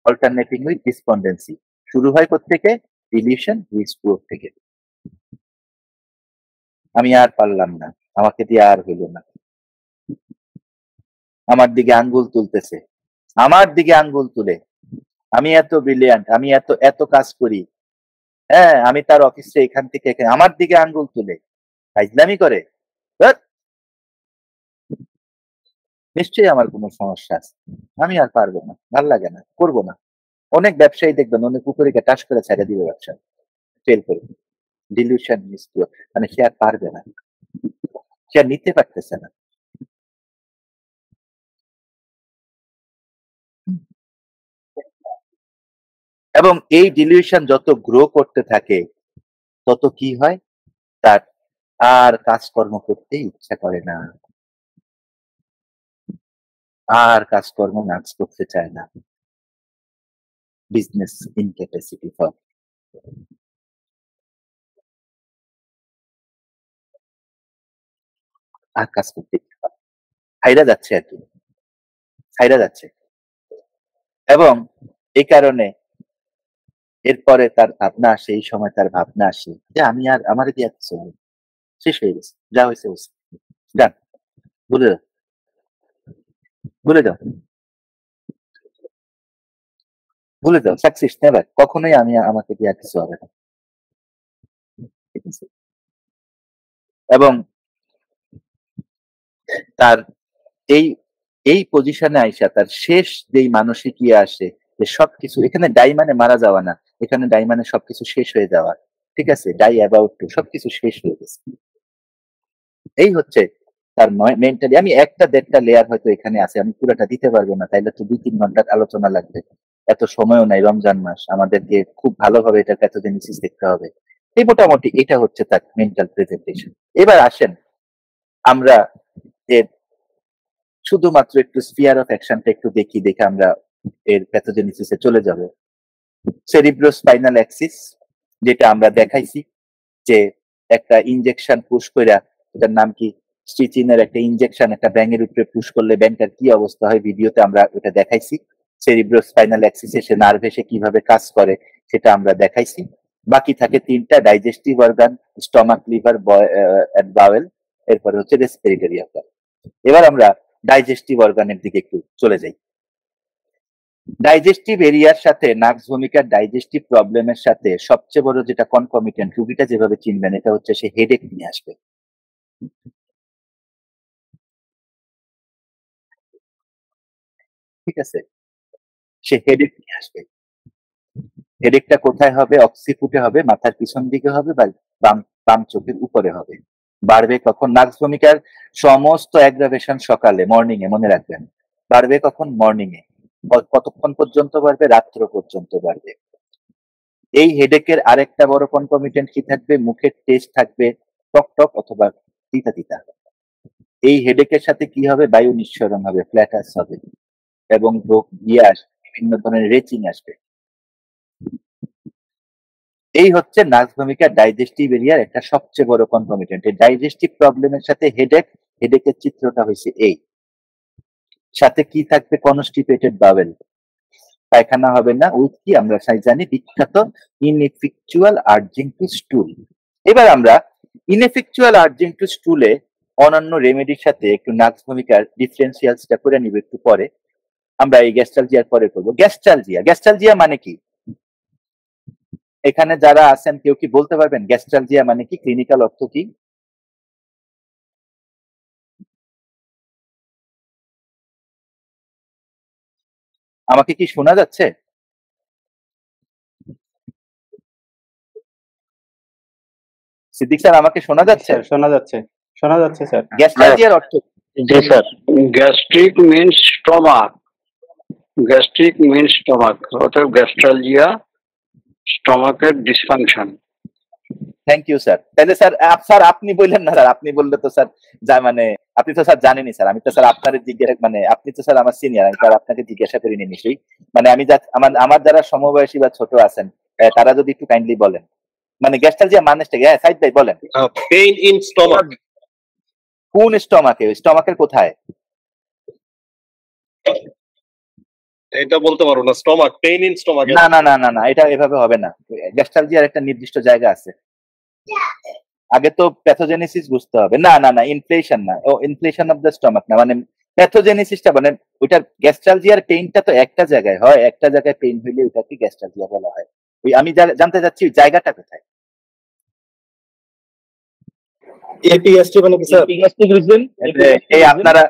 অল্টারনেটিং উইথ ডিসপন্ডেন্সি। শুরু হয় কোত্থেকে? ডিলিউশন ইজ পুয়ার থেকে। আমি আর পারলাম না, আমাকে দিয়ে আর হইল না। আমার দিকে আঙ্গুল তুলতেছে, আমার দিকে আঙ্গুল তুলে, আমি এত ব্রিলিয়ান্ট, আমি এত এত কাজ করি, হ্যাঁ আমি তার অফিসে এখান থেকে এখানে, আমার দিকে আঙ্গুল তুলে ফাইজলামি করে। নিশ্চয়ই আমার কোনো সমস্যা আছে, আমি আর পারবো না, ভাল লাগে না, করবো না। অনেক ব্যবসায়ী দেখবেন অনেক উপরে টাস করে ছেড়ে দিবে ব্যবসা, ফেল করে। ডিলিউশন মিস, মানে সে আর পারবে না, সে আর নিতে পারতেছে না। এবং এই ডিলিউশন যত গ্রো করতে থাকে তত কি হয়, তার আর কাজকর্ম করতে ইচ্ছা করে না, আর কাজকর্ম নাচ করতে চায় না। বিজনেস ইনক্যাপাসিটি ফর, আর কাজ করতে হাইরা যাচ্ছে আর কি, হাইরা যাচ্ছে। এবং এই কারণে এরপরে তার ভাবনা আসে, এই সময় তার ভাবনা আসে যে আমি আর আমার দিয়ে কিছু শেষ হয়ে গেছে, যা হয়েছে যান, ভুলে যাও, ভুলে যাও, ভুলে যাও, সাকসেস নেভার, কখনোই আমি আমাকে দিয়ে কিছু হবে না। ঠিক আছে? এবং তার এই এই পজিশনে আইসা তার শেষ যেই মানসিক ইয়ে আসে যে সবকিছু, এখানে ডাই মানে মারা যাওয়া না, এখানে ডাই মানে সবকিছু শেষ হয়ে যাওয়া। ঠিক আছে, ডাই অ্যাবাউট টু, সবকিছু শেষ হয়ে গেছে। এই হচ্ছে তার মেন্টালি। আমি একটা দেড়টা লেয়ার হয়তো এখানে আছে, আমি পুরোটা দিতে পারবো না, তাইলে তো 2-3 ঘন্টার আলোচনা লাগবে, এত সময়ও নাই, রমজান মাস, আমাদেরকে খুব ভালোভাবে এটা প্যাথোজেনেসিস দেখতে হবে। এই মোটামুটি এটা হচ্ছে তার মেন্টাল প্রেজেন্টেশন। এবার আসেন আমরা এর শুধুমাত্র একটু স্ফিয়ার অফ অ্যাকশনটা একটু দেখে আমরা এর প্যাথোজেনেসিসে চলে যাব। সেরিব্রোস্পাইনাল অ্যাক্সিস, যেটা আমরা দেখাইছি যে একটা ইনজেকশন পুশ কইরা, এটার নাম কি, স্টিচিনের একটা ইনজেকশন একটা ব্যাঙের উপরে পুশ করলে ব্যাংটার কি অবস্থা হয়, ভিডিওতে আমরা ওটা দেখাইছি। সেরিব্রোস্পাইনাল অ্যাক্সিসে সে নার্ভ এসে কিভাবে কাজ করে সেটা আমরা দেখাইছি। বাকি থাকে তিনটা, digestive organ, stomach, liver and bowel, এরপরে হচ্ছে রেসপিরেটরি অর্গান। এবার আমরা ডাইজেস্টিভ অর্গানের দিকে একটু চলে যাই। ডাইজেস্টিভ এরিয়ার সাথে নাক্স ভূমিকার ডাইজেস্টিভ প্রবলেমের সাথে সবচেয়ে বড় যেটা কনকমিটেন্ট, রুগীটা যেভাবে চিনবেন, এটা হচ্ছে সে হেডেক নিয়ে আসবে। ঠিক আছে, সে হেডেক নিয়ে আসবে। হেডেকটা কোথায় হবে? অক্সিপুটে হবে, মাথার পিছন দিকে হবে, বা বাম বাম চোখের উপরে হবে। বাড়বে কখন? নাক্স ভূমিকার সমস্ত অ্যাগ্রাভেশন সকালে, মর্নিং এ, মনে রাখবেন। বাড়বে কখন? মর্নিং এ। কতক্ষণ পর্যন্ত বাড়বে? রাত্র পর্যন্ত বাড়বে। এই হেডেকের আরেকটা বড় কনকমিটেন্ট কি থাকবে? মুখের টেস্ট থাকবে টক টক অথবা তিতা তিতা। এই হেডেকের সাথে কি হবে? বায়ু নিঃসরণ হবে, ফ্ল্যাটাস হবে, এবং ইয়ে আসবে, বিভিন্ন ধরনের রেচিং আসবে। এই হচ্ছে নার্ভ ভূমিকা ডাইজেস্টিভ এরিয়ার একটা সবচেয়ে বড় কনকমিটেন্ট। এই ডাইজেস্টিভ প্রবলেমের সাথে হেডেকের চিত্রটা হয়েছে এই। সাথে কি থাকবে? কনস্টিপেটেড বাওয়েল, পায়খানা হবে না, উইথ কি আমরা জানি বিখ্যাত ইনএফেক্চুয়াল আর্জিং টু স্টুল। এবার আমরা ইনএফেক্চুয়াল আর্জিং টু স্টুলে অন্যান্য রেমেডির সাথে একটু নার্ভ ভূমিকার ডিফারেন্সিয়ালসটা করে নিব একটু পরে। আমরা এই গ্যাস্ট্রালজিয়ার পরে করবো। গ্যাস্ট্রালজিয়া, গ্যাস্ট্রালজিয়া মানে কি? এখানে যারা আছেন কেউ কি বলতে পারবেন গ্যাস্ট্রালজিয়া মানে কি, ক্লিনিক্যাল অর্থ কি? আমাকে কি শোনা যাচ্ছে? সিদ্দিক স্যার, আমাকে শোনা যাচ্ছে? শোনা যাচ্ছে, শোনা যাচ্ছে স্যার। গ্যাস্ট্রালজিয়ার অর্থ? জি sir. Gastric means stomach, gastric means stomach, অর্থাৎ গ্যাস্ট্রালজিয়া, স্টমাকের ডিসফাংশন। Thank you sir. তাহলে স্যার স্যার আপনি বললেন না স্যার, আপনি বললে তো স্যার যা মানে আপনি তো স্যার জানেনই স্যার, আমি তো স্যার আপনার জিজ্ঞাসা মানে আপনি তো স্যার আমার সিনিয়র, আমি স্যার আপনাকে জিজ্ঞাসা করিনি নিশ্চয়ই। মানে আমি আমার যারা সমবয়সী বা ছোট আছেন তারা যদি একটু কাইন্ডলি বলেন মানে গ্যাস্ট্রালজিয়া মানেটা কি? হ্যাঁ সাইদ ভাই বলেন। Pain in stomach. কোন স্টমাকে? স্টমাকের কোথায়? এটা বলতে পারবো না। Stomach, pain in stomach. না না না না না, এটা এভাবে হবে না। গ্যাস্ট্রালজিয়ার একটা নির্দিষ্ট জায়গা আছে। আগে তো প্যাথোজেনেসিস বুঝতে হবে। না না না, ইনফ্লেশন না, ও ইনফ্লেশন অফ দ্য স্টমাক না, মানে প্যাথোজেনেসিসটা মানে ওইটার গ্যাস্ট্রালজিয়ার পেইনটা তো একটা জায়গায় হয়, একটা জায়গায় পেইন হইলে ওটাকে গ্যাস্ট্রালজিয়া বলা হয়। ওই আমি জানতে চাচ্ছি ওই জায়গাটা কোথায়। এপিএসটি মানে কি স্যার? Epigastric reason. এই আপনারা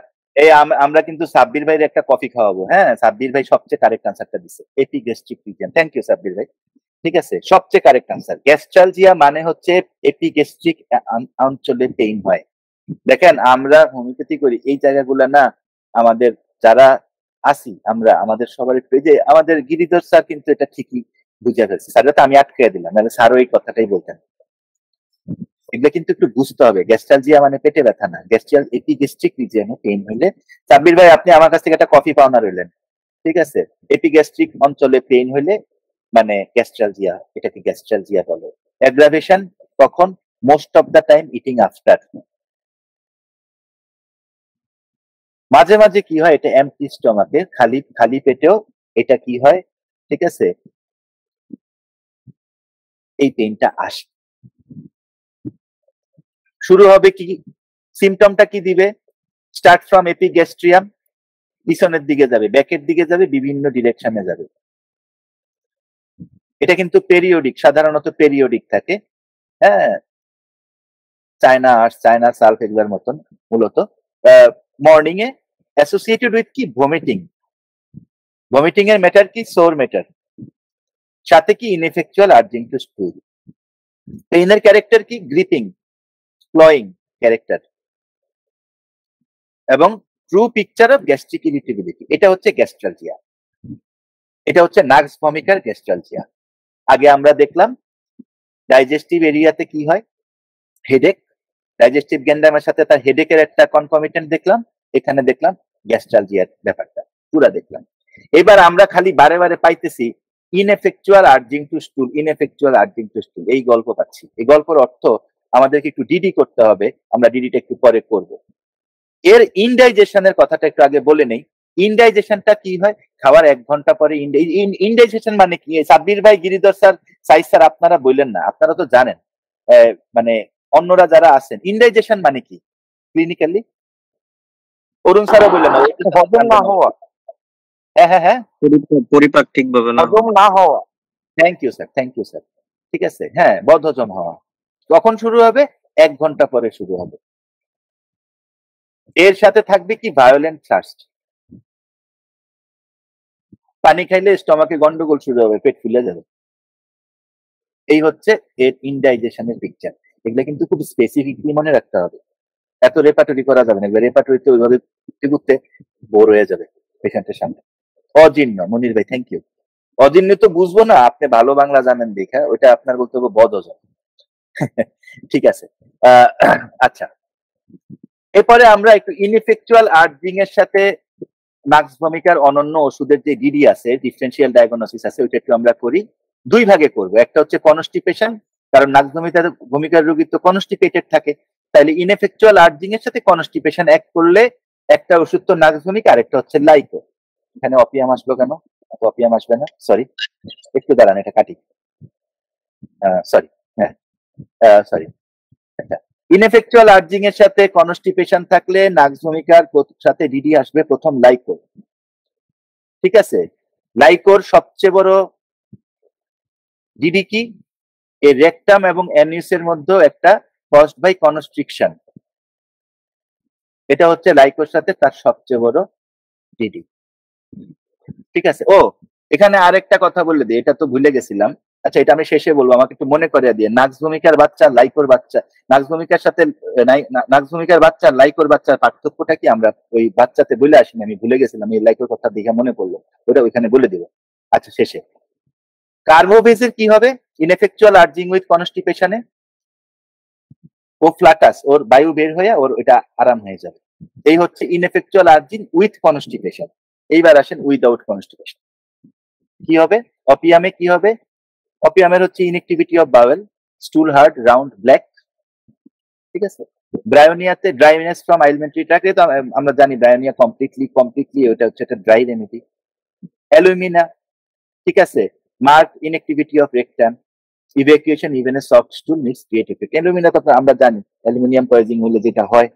আমরা কিন্তু সাব্বির ভাইয়ের একটা কফি খাওয়াবো। হ্যাঁ সাব্বির ভাই সবচেয়ে কারেক্ট আনসারটা দিছে, epigastric region. Thank you Sabbir ভাই, ঠিক আছে, সবচেয়ে কারেক্ট আনসার। গ্যাস্ট্রালজিয়া মানে হচ্ছে এপিগ্যাস্ট্রিক অঞ্চলে পেইন হয়। দেখেন আমরা হোমিওপ্যাথি করি এই জায়গাগুলো না, আমাদের যারা আসি আমরা আমাদের সবার একটু, যে আমাদের গিরিধর স্যার কিন্তু এটা ঠিকই বুঝে ফেলছে। স্যার তো আমি আটকে দিলাম, নাহলে স্যারও এই কথাটাই বলতেন। এগুলো কিন্তু একটু বুঝতে হবে। গ্যাস্ট্রালজিয়া মানে পেটে ব্যথা না, এপিগ্যাস্ট্রিক রিজিয়নে পেইন হলে। সাব্বির ভাই আপনি আমার কাছ থেকে একটা কফি পাওনা রইলেন, ঠিক আছে। এপিগ্যাস্ট্রিক অঞ্চলে পেইন হলে মানে গ্যাস্ট্রালজিয়া, এটাকে গ্যাস্ট্রালজিয়া বলে। অ্যাগ্রাভেশন কখন? Most of the time eating after. মাঝে মাঝে কি হয়, এটা এমটি স্টমাকে, খালি পেটেও এটা কি হয়, ঠিক আছে, এই পেইনটা আসে। শুরু হবে কি, সিমটমটা কি দিবে? স্টার্ট ফ্রম এপিগ্যাস্ট্রিয়াম, পিছনের দিকে যাবে, ব্যাকের দিকে যাবে, বিভিন্ন ডিরেকশনে যাবে। এটা কিন্তু পেরিওডিক, সাধারণত পেরিওডিক থাকে। হ্যাঁ, চায়না সালফ এগুলোর মতন মূলত। মর্নিং এ অ্যাসোসিয়েটেড উইথ কি? ভমিটিং। ভমিটিং এর ম্যাটার কি? সোর ম্যাটার। সাথে কি? ইনএফেকচুয়াল আর্জিং টু স্টুল। পেইনের ক্যারেক্টার কি? গ্রিপিং, ক্লয়িং ক্যারেক্টার, এবং true picture of gastric irritability. এটা হচ্ছে গ্যাস্ট্রালজিয়া, এটা হচ্ছে নাক্স ভমিকার গ্যাস্ট্রালজিয়া। আগে আমরা দেখলাম ডাইজেস্টিভ এরিয়াতে কি হয়, হেডেক, ডাইজেস্টিভ গ্যান্ডামের সাথে তার হেডেকের একটা কনকমিটেন্ট দেখলাম, এখানে দেখলাম গ্যাস্ট্রালজিয়ার ব্যাপারটা পুরা দেখলাম। এবার আমরা খালি বারে বারে পাইতেছি ineffectual urging to stool, ineffectual urging to stool, এই গল্প পাচ্ছি। এই গল্পের অর্থ আমাদেরকে একটু ডিডি করতে হবে, আমরা ডিডিটা একটু পরে করব। এর ইনডাইজেশনের কথাটা একটু আগে বলে নেই। ইনডাইজেশনটা কি হয়? খাওয়ার 1 ঘন্টা পরে ইনডাইজেশন মানে কি? সাব্বির ভাই, গিরিধর স্যার, সাইজ স্যার আপনারা বললেন না, আপনারা তো জানেন, মানে অন্যরা যারা আছেন, ইনডাইজেশন মানে কি ক্লিনিক্যালি? অরুণ স্যারও বললেন না, হজম না হওয়া। হ্যাঁ হ্যাঁ হ্যাঁ, পরিপাক ঠিকভাবে না হজম না হওয়া। Thank you sir, thank you sir, ঠিক আছে। হ্যাঁ, বদহজম হওয়া কখন শুরু হবে? 1 ঘন্টা পরে শুরু হবে। এর সাথে থাকবে কি? Violent thirst. পানি খাইলে স্টমাকে গন্ডগোল শুরু হবে, পেট ফুলে যাবে। এই হচ্ছে এর ইনডাইজেশনের পিকচার। এগুলো কিন্তু খুব স্পেসিফিকলি মনে রাখতে হবে, এত রেপাটরি করা যাবে না। এগুলো রেপাটরিতে ওইভাবে ঘুরতে বোর হয়ে যাবে পেশেন্টের সামনে। অজীর্ণ, মনির ভাই থ্যাংক ইউ। অজীর্ণ তো বুঝবো না, আপনি ভালো বাংলা জানেন দেখা, ওইটা আপনার বলতে হবে বদহজম। ঠিক আছে, আচ্ছা। এরপরে আমরা একটু ইনএফেকচুয়াল আর্জিং এর সাথে নাক্স ভমিকার অনন্য ওষুধের যে ডিডি আছে, ডিফারেন্সিয়াল ডায়াগনোসিস আছে, ওইটা একটু আমরা করি। 2 ভাগে করব। একটা হচ্ছে কনস্টিপেশন, কারণ নাক্স ভমিকার রোগী তো কনস্টিপেটেড থাকে, তাহলে ইনএফেকচুয়াল আর্জিং এর সাথে কনস্টিপেশন এক করলে একটা ওষুধ তো নাক্স ভমিক, আর একটা হচ্ছে লাইকো। এখানে অপিয়াম আসলো কেন? অপিয়াম আসবে না, সরি, একটু দাঁড়ান, এটা কাটি, সরি, হ্যাঁ সরি। আচ্ছা, ইনএফেকচুয়াল আর্জিং এর সাথে কনস্টিপেশন থাকলে নাক্স ভমিকার সাথে ডিডি আসবে প্রথম লাইকো, ঠিক আছে। লাইকোর সবচেয়ে বড় ডিডি কি? এই রেকটাম এবং অ্যানিউসের মধ্যে একটা কজড বাই কনস্ট্রিকশন, এটা হচ্ছে লাইকোর সাথে তার সবচেয়ে বড় ডিডি, ঠিক আছে। ও, এখানে আরেকটা কথা বলে দিই, এটা তো ভুলে গেছিলাম। আচ্ছা এটা আমি শেষে বলবো, আমাকে একটু মনে করিয়ে দিয়ে। নাক্স ভূমিকার বাচ্চা, লাইকোর বাচ্চা, নাক্স ভূমিকার সাথে নাক্স ভূমিকার বাচ্চা লাইকোর বাচ্চার পার্থক্যটা কি আমরা ওই বাচ্চাতে বলে আসিনি, আমি ভুলে গেছিলাম, এই লাইকোর কথা দেখে মনে পড়লো, ওটা ওইখানে বলে দিব। আচ্ছা শেষে কার্বোভেজের কি হবে? ইনএফেকচুয়াল আর্জিং উইথ কনস্টিপেশনে ও ফ্লাটাস, ওর বায়ু বের হয়ে ওর এটা আরাম হয়ে যাবে। এই হচ্ছে ইনএফেকচুয়াল আর্জিং উইথ কনস্টিপেশন। এইবার আসেন উইদাউট কনস্টিপেশন কি হবে? অপিয়ামে কি হবে? অপিয়ামের হচ্ছে inactivity of bowel, stool hard, round, black. ঠিক আছে। ব্রায়োনিয়াতে ড্রাইনেস ফ্রম আইলমেন্টারি ট্র্যাক্ট, তো আমরা জানি ব্রায়োনিয়া কমপ্লিটলি ওটা হচ্ছে একটা ড্রাই রেমেডি। অ্যালুমিনা, ঠিক আছে, mark inactivity of rectum, evacuation even a soft stool needs create effect. Alumina তো আমরা জানি অ্যালুমিনিয়াম পয়জিং হলে যেটা হয়,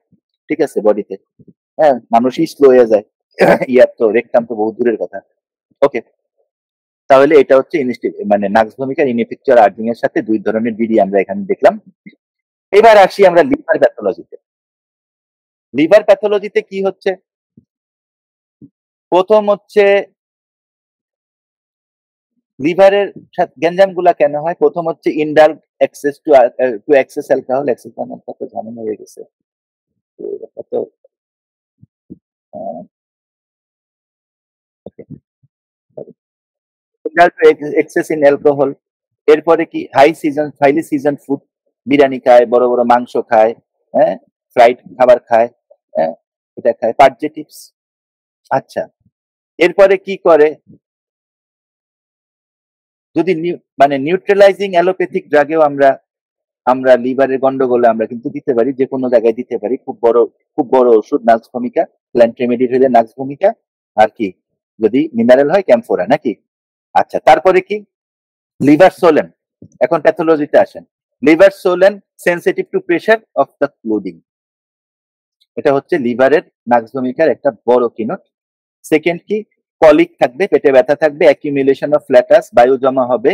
ঠিক আছে, বডিতে, হ্যাঁ, মানুষই স্লো হয়ে যায়, ইয়ার তো রেকটাম তো বহু দূরের কথা। ওকে, তাহলে এটা হচ্ছে মানে নাক্স ভূমিকার ইনএফেকচুয়াল আর্জিং এর সাথে দুই ধরনের বিডি আমরা এখানে দেখলাম। এবার আসি আমরা লিভার প্যাথোলজিতে। লিভার প্যাথোলজিতে কি হচ্ছে? প্রথম হচ্ছে লিভারের গ্যাঞ্জাম গুলা কেন হয়? প্রথম হচ্ছে indulge access to excess alcohol. Excess মানে কত ঝামেলা হয়ে গেছে, তো এক্সেস ইন অ্যালকোহল। এরপরে কি হাইলি সিজন ফুড, বিরিয়ানি খায়, বড় বড় মাংস খায়, হ্যাঁ, ফ্রাইড খাবার খায়, হ্যাঁ, এটা খায়, পার্জেটিভস। আচ্ছা, এরপরে কি করে? যদি মানে নিউট্রালাইজিং অ্যালোপ্যাথিক ড্রাগেও আমরা লিভারের গন্ডগোলে আমরা কিন্তু দিতে পারি, যে কোনো জায়গায় দিতে পারি। খুব বড় ওষুধ নাক্স ভূমিকা, প্ল্যান্ট রেমেডি হলে নাক্স ভূমিকা, আর কি যদি মিনারেল হয় ক্যাম্ফোরা, নাকি? আচ্ছা, তারপরে কি? Liver swollen. এখন প্যাথোলজিতে আসেন। Liver swollen sensitive to pressure of the clothing, এটা হচ্ছে লিভারের নাক্স ভূমিকার একটা বড় কিনোট। সেকেন্ড কি? কলিক থাকবে, পেটে ব্যথা থাকবে, অ্যাকিউমুলেশন অফ ফ্ল্যাটাস, বায়ু জমা হবে,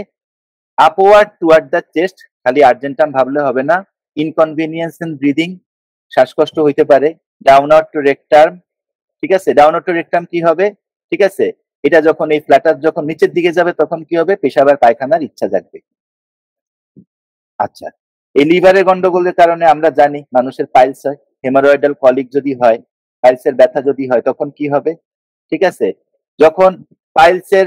আপওয়ার্ড টুয়ার্ড দ্য চেস্ট, খালি আর্জেন্টাম ভাবলে হবে না, ইনকনভিনিয়েন্স ইন ব্রিদিং, শ্বাসকষ্ট হইতে পারে, ডাউনওয়ার্ড টু রেকটাম, ঠিক আছে। ডাউনওয়ার্ড টু রেকটাম কি হবে? ঠিক আছে, এটা যখন এই ফ্ল্যাটাস যখন নিচের দিকে যাবে তখন কি হবে? পেশাব আর পায়খানার ইচ্ছা জাগবে। আচ্ছা, এই লিভারের গন্ডগোলের কারণে আমরা জানি মানুষের পাইলস হয়, হেমারয়েডাল কলিক যদি হয়, পাইলসের ব্যথা যদি হয়, তখন কি হবে? ঠিক আছে, যখন পাইলসের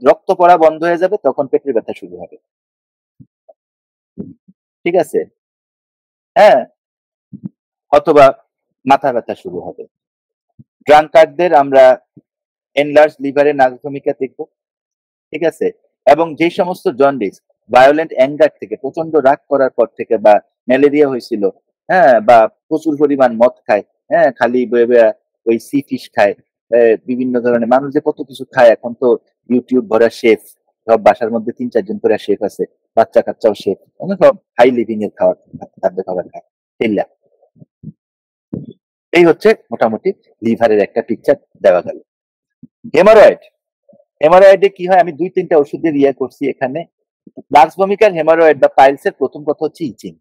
রক্ত পড়া বন্ধ হয়ে যাবে তখন পেটের ব্যথা শুরু হবে, ঠিক আছে, হ্যাঁ, অথবা মাথা ব্যথা শুরু হবে। ড্রাঙ্কারদের আমরা এনলার্জ লিভারের নাক্স ভূমিকা দেখবো, ঠিক আছে। এবং যে সমস্ত জন্ডিস ভায়োলেন্ট অ্যাঙ্গার থেকে, প্রচন্ড রাগ করার পর থেকে, বা ম্যালেরিয়া হয়েছিল, হ্যাঁ, বা প্রচুর পরিমাণ মদ খায়, হ্যাঁ, খালি ওই সি ফিশ খায়, বিভিন্ন ধরনের মানুষ যে কত কিছু খায়, এখন তো ইউটিউব ভরা শেফ, সব বাসার মধ্যে 3-4 জন করে শেফ আছে, বাচ্চা কাচ্চাও শেফ, সব হাই লিভিং এর খাদ্য খাবার খায়। এই হচ্ছে মোটামুটি লিভারের একটা পিকচার দেওয়া গেল। হেমারয়েডে কি হয়? আমি 2-3টা ওষুধের ইয়ে করছি এখানে। নাক্স ভূমিকার হেমারয়েড বা পাইলসের প্রথম কথা হচ্ছে ইচিং,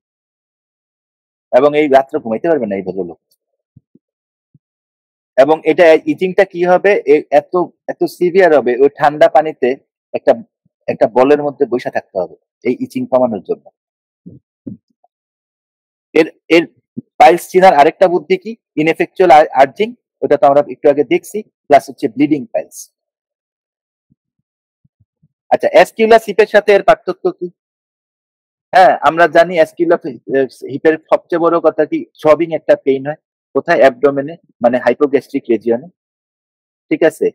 এবং এই রাত্রে ঘুমাইতে পারবে না এই ভদ্রলোক। এবং এটা ইচিংটা কি হবে? এত এত সিভিয়ার হবে, ওই ঠান্ডা পানিতে একটা বলের মধ্যে বসে থাকতে হবে এই ইচিং কমানোর জন্য। এর পাইলস চিনার আরেকটা বুদ্ধি কি? ইনএফেকচুয়াল আর্জিং, ওটা তো আমরা একটু আগে দেখছি, প্লাস হচ্ছে ব্লিডিং পাইলস। আচ্ছা, অ্যাসকিউলার হিপের সাথে এর পার্থক্য কি? হ্যাঁ, আমরা জানি অ্যাসকিউলার হিপের সবচেয়ে বড় কথা কি? থ্রবিং একটা পেইন হয়, কোথায়? অ্যাবডোমেনে, মানে হাইপোগ্যাস্ট্রিক রিজিয়নে, ঠিক আছে।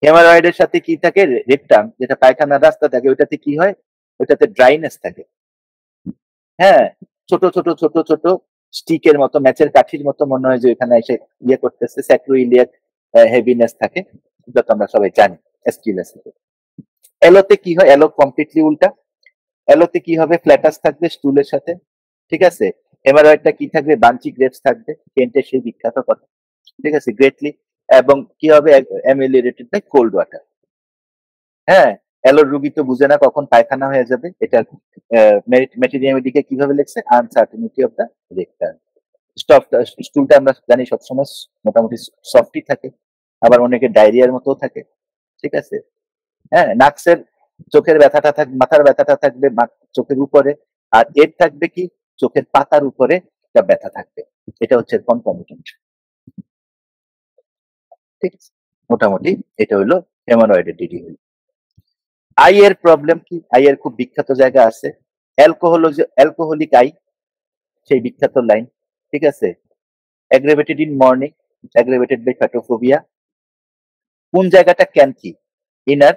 হেমারয়েডের সাথে কি থাকে? রেকটাম, যেটা পায়খানার রাস্তা থাকে, ওইটাতে কি হয়? ওইটাতে ড্রাইনেস থাকে, হ্যাঁ, ছোট ছোট ছোট ছোট স্টিকের মতো, ম্যাচের কাঠির মতো মনে হয় যে ওইখানে এসে ইয়ে করতেছে, স্যাক্রোইলিয়াক হেভিনেস থাকে, এটা তো আমরা সবাই জানি অ্যাসকিউলার হিপে। এলোতে কি হয়? এলো কমপ্লিটলি উল্টা। এলোতে কি হবে? ফ্ল্যাটাস থাকবে স্টুলের সাথে, ঠিক আছে। হেমারয়েডটা কি থাকবে? বাঞ্চি গ্রেপস থাকবে, কেন্টের সেই বিখ্যাত কথা, ঠিক আছে, গ্রেটলি। এবং কি হবে? অ্যামেলিয়েটেড বাই কোল্ড ওয়াটার। হ্যাঁ, এলোর রুগী তো বুঝে না কখন পায়খানা হয়ে যাবে। এটা মেটেরিয়ামেডিকে কিভাবে লিখছে? Uncertainty of the rectum. স্টুলটা আমরা জানি সবসময় মোটামুটি সফটই থাকে, আবার অনেকে ডায়রিয়ার মতো থাকে, ঠিক আছে। হ্যাঁ, নাক্সের চোখের ব্যথাটা থাকবে, মাথার ব্যথাটা থাকবে চোখের উপরে, আর এর থাকবে কি চোখের পাতার উপরে একটা ব্যথা থাকবে। এটা হচ্ছে কনকমিটেন্ট। ঠিক আছে, মোটামুটি এটা হলো হেমোরয়েডের ডিডি। আই এর প্রবলেম কি? আই এর খুব বিখ্যাত জায়গা আছে, অ্যালকোহলিক আই, সেই বিখ্যাত লাইন। ঠিক আছে, aggravated in morning, aggravated by photophobia. কোন জায়গাটা ক্যান্থি, ইনার।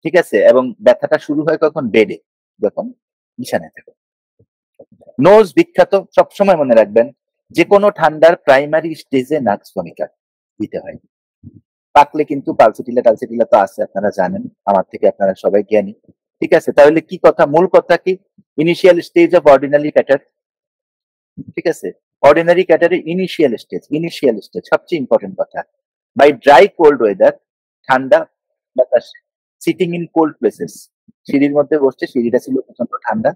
ঠিক আছে, এবং ব্যথাটা শুরু হয় কখন? বেডে, যখন বিছানায় থাকে। নোজ বিখ্যাত, সবসময় মনে রাখবেন যে কোনো ঠান্ডার প্রাইমারি স্টেজে নাক্স ভমিকা দিতে হয়। পাকলে কিন্তু পালসিটিলা টালসিটিলা তো আছে, আপনারা জানেন, আমার থেকে আপনারা সবাই জ্ঞানী। ঠিক আছে, তাহলে কি কথা, মূল কথা কি? Initial stage of ordinary cater. ঠিক আছে, অর্ডিনারি ক্যাটারের ইনিশিয়াল স্টেজ সবচেয়ে ইম্পর্টেন্ট কথা। বাই ড্রাই কোল্ড ওয়েদার, ঠান্ডা বাতাস, সিটিং ইন কোল্ড প্লেসেস, সিঁড়ির মধ্যে বসছে, সিঁড়িটা ছিল প্রচন্ড ঠান্ডা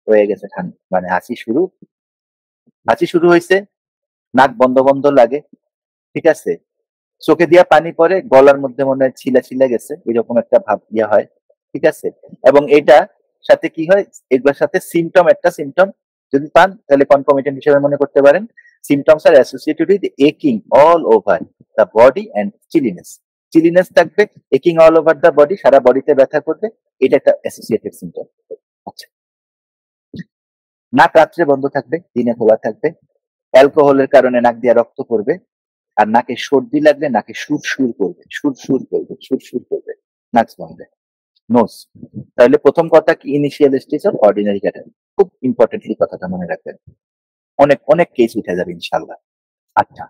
হয়ে গেছে, ঠান্ডা মানে হাঁচি শুরু হয়েছে, নাক বন্ধ বন্ধ লাগে। ঠিক আছে, চোখে দিয়া পানি পড়ে, গলার মধ্যে মনে হয় ছিলা গেছে, এরকম একটা ভাব ইয়া হয়। ঠিক আছে, এবং এটা সাথে কি হয়, এগুলোর সাথে একটা সিমটম যদি পান তাহলে কনকমিটেন্ট হিসেবে মনে করতে পারেন। সিমটমস আর অ্যাসোসিয়েটেড উইথ একিং all over the body and chilliness থাকবে, একিং অল ওভার দ্য বডি, সারা বডিতে ব্যথা করবে, এটা একটা অ্যাসোসিয়েটেড সিমটম। আচ্ছা, নাক রাত্রে বন্ধ থাকবে, দিনে খোলা থাকবে, অ্যালকোহলের কারণে নাক দিয়ে রক্ত পড়বে, আর নাকে সর্দি লাগলে নাকে সুর করবে, নাক বন্ধে, নোজ। তাহলে প্রথম কথা কি, initial stage of ordinary cater, খুব ইম্পর্টেন্টলি কথাটা মনে রাখবেন, অনেক কেস উঠে যাবে ইনশাআল্লাহ। আচ্ছা,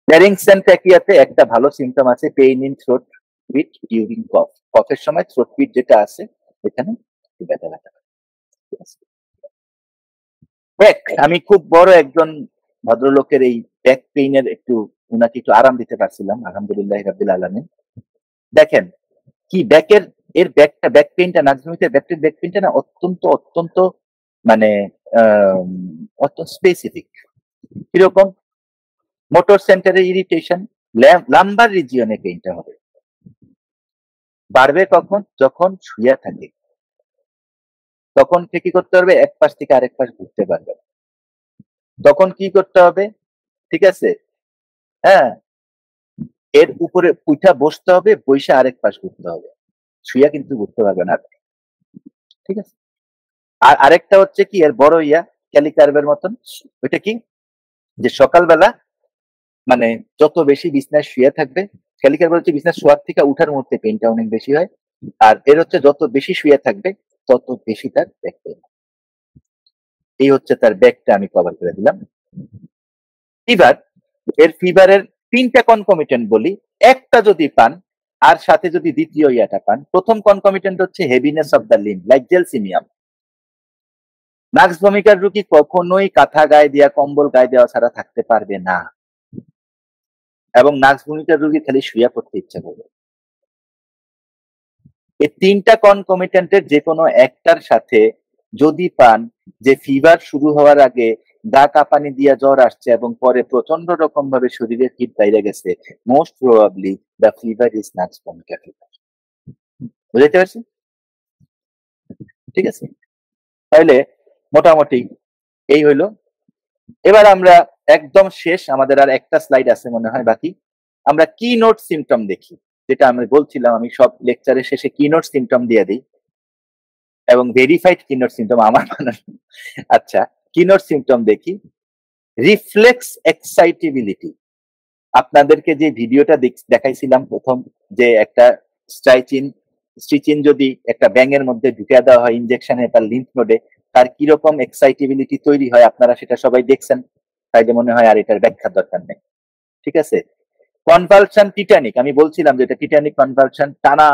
ল্যারিংস এন্ড ট্র্যাকিয়াতে একটা ভালো সিমটম আছে, pain in throat pit during cough, কফের সময় থ্রোট পিট যেটা আছে এখানে ব্যথা। ব্যাক, আমি খুব বড় একজন ভদ্রলোকের এই ব্যাক পেইনের উনাকে একটু আরাম দিতে পারছিলাম, আলহামদুলিল্লাহ রাব্বিল আলামিন। দেখেন কি ব্যাকের ব্যাক পেইনটা, নাকজমিতে ব্যাক পেইনটা না অত্যন্ত মানে অত্যন্ত স্পেসিফিক। কিরকম? মোটর সেন্টারের ইরিটেশন, লাম্বার রিজিয়নে পেইনটা হবে, বাড়বে কখন? যখন শুয়ে থাকে, তখন কি করতে হবে? এক পাশ থেকে আরেক পাশ ঘুরতে পারবে, তখন কি করতে হবে? ঠিক আছে, হ্যাঁ, এর উপরে উঠা বসতে হবে, বইসা আরেক পাশ ঘুরতে হবে, শুয়া কিন্তু ঘুরতে পারবে না। ঠিক আছে, আর আরেকটা হচ্ছে কি, এর বড় ক্যালিকার্ভের মতন, ওইটা কি, যে সকালবেলা মানে যত বেশি বিছনায় শুয়ে থাকবে, ক্যালিকার্ভ হচ্ছে বিছনায় শোয়ার থেকে উঠার মুহূর্তে পেইনটা অনেক বেশি হয়, আর এর হচ্ছে যত বেশি শুয়ে থাকবে তত বেশি তার ব্যাক পেইন। এই হচ্ছে তার ব্যাকটা, আমি কভার করে দিলাম। ফিভারের 3টা কনকমিটেন্ট বলি, একটা যদি পান আর সাথে যদি দ্বিতীয় ইয়াটা পান, প্রথম কনকমিটেন্ট হচ্ছে heaviness of the limb, like Gelsemium. Nux ভমিকার রোগী কখনোই কাঁথা গায়ে দেওয়া, কম্বল গায়ে দেওয়া ছাড়া থাকতে পারবে না, এবং নাক্স ভমিকার রোগী খালি শুয়ে পড়তে ইচ্ছা করবে। এই 3টা কনকমিটেন্টের যে কোনো একটার সাথে যদি পান যে ফিভার শুরু হওয়ার আগে গা কাঁপানি দিয়া জ্বর আসছে এবং পরে প্রচন্ড রকম ভাবে শরীরের হিট বাইরে গেছে, most probably the fever is নাক্স ভমিকা fever. বুঝতে পারছি? ঠিক আছে, তাহলে মোটামুটি এই হইলো। এবার আমরা একদম শেষ, আমাদের আর একটা স্লাইড আছে মনে হয় বাকি, আমরা কি নোট সিমটম দেখি, যেটা আমি বলছিলাম আমি সব লেকচারের শেষে কি নোট সিমটম দিয়ে দিই, এবং ভেরিফাইড কি নোট সিমটম আমার বানানো। আচ্ছা, কি নোট সিমটম দেখি। রিফ্লেক্স এক্সাইটেবিলিটি, আপনাদেরকে যে ভিডিওটা দেখাইছিলাম প্রথম, যে একটা স্ট্রিচিন যদি একটা ব্যাঙের মধ্যে ঢুকে দেওয়া হয় ইনজেকশনে তার লিম্ফ নোডে, তার কিরকম এক্সাইটেবিলিটি তৈরি হয়, আপনারা সেটা সবাই দেখছেন, তাইলে মনে হয় আর এটার ব্যাখ্যার দরকার নেই। ঠিক আছে, কনভালশন টিটানিক, আমি বলছিলাম যে এটা টিটানিক কনভালশন, টানা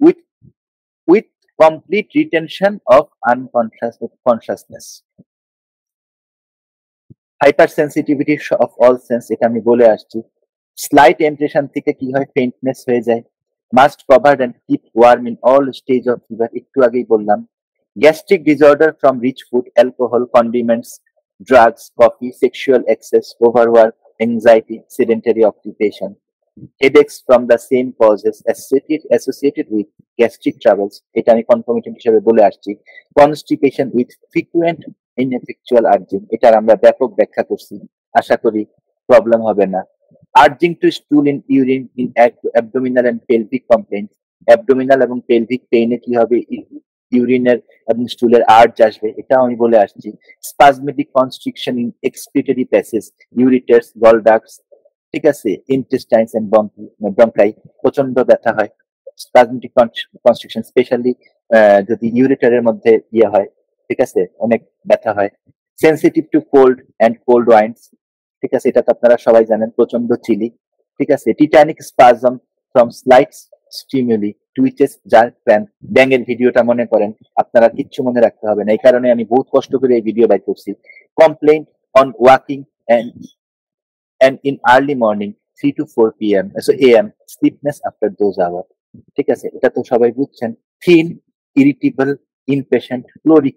with complete retention of unconsciousness. Hyper sensitivity of all sense, এটা আমি বলে আসছি। স্লাইট ইমপ্রেশন থেকে কি হয়, ফেইন্টনেস হয়ে যায়। Must covered and keep warm in all stage of fever, একটু আগেই বললাম। Gastric disorder from rich food, alcohol, condiments, drugs, coffee, sexual excess, overwork, anxiety, sedentary occupation, headaches from the same causes associated with gastric troubles, এটা আমি concomitant হিসেবে বলে আসছি, constipation with frequent ineffectual urging, এটার আমরা ব্যাপক ব্যাখ্যা করছি, আশা করি প্রবলেম হবে না। Urging to stool in urine in abdominal and pelvic complaints, abdominal এবং pelvic pain এ কি হবে, ইউরিনের এবং স্টুলের আর্জ আসবে, এটা আমি বলে আসছি। Spasmodic constriction in excretory passages, ureters, gall ducts, ঠিক আছে, ইন্টেস্টাইনস এন্ড ব্রঙ্কাই, প্রচন্ড ব্যথা হয়। স্পাজমেটিক কনস্ট্রিকশন স্পেশালি যদি ইউরেটারের মধ্যে ইয়ে হয়, ঠিক আছে, অনেক ব্যথা হয়। Sensitive to cold and cold winds, ঠিক আছে, এটা তো আপনারা সবাই জানেন, প্রচন্ড চিলি, ঠিক আছে। Tetanic spasm from slight stimuli, twitches, jerk cramp, ব্যাঙের ভিডিওটা মনে করেন, আপনারা কিচ্ছু মনে রাখতে হবে না, এই কারণে আমি বহুত কষ্ট করে এই ভিডিও বাইর করছি। Complain on walking and in early morning 3 to 4 p.m. so am sleepiness after those hours, ঠিক আছে, এটা তো সবাই বুঝছেন। thin, irritable, impatient, choleric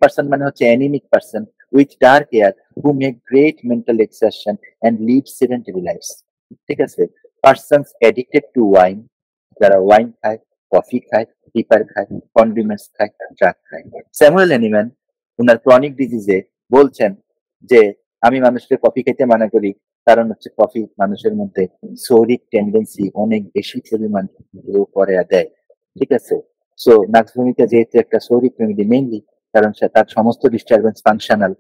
person মানে হচ্ছে anemic person with dark hair who make great mental exertion and lead sedentary lives, ঠিক আছে। persons addicted to wine, যারা ওয়াইন খায়, কফি খায়, লিপার খায়, কন্ডিমেন্টস খায়, ড্রাগ খায়। স্যামুয়েল হ্যানিম্যান ওনার ক্রনিক ডিজিজে বলছেন যে আমি মানুষকে কফি খেতে মানা করি, কারণ হচ্ছে কফি মানুষের মধ্যে সৌরিক টেন্ডেন্সি অনেক বেশি পরিমাণ গ্রো করে দেয়, ঠিক আছে। সো নাক্সভূমিকা যেহেতু একটা সৌরিক রেমেডি মেইনলি, কারণ তার সমস্ত ডিস্টারবেন্স ফাংশনাল,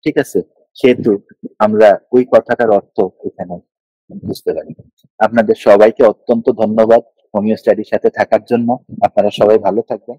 ঠিক আছে, সেহেতু আমরা ওই কথাটার অর্থ এখানে বুঝতে পারি। আপনাদের সবাইকে অত্যন্ত ধন্যবাদ হোমিও স্টাডির সাথে থাকার জন্য। আপনারা সবাই ভালো থাকবেন।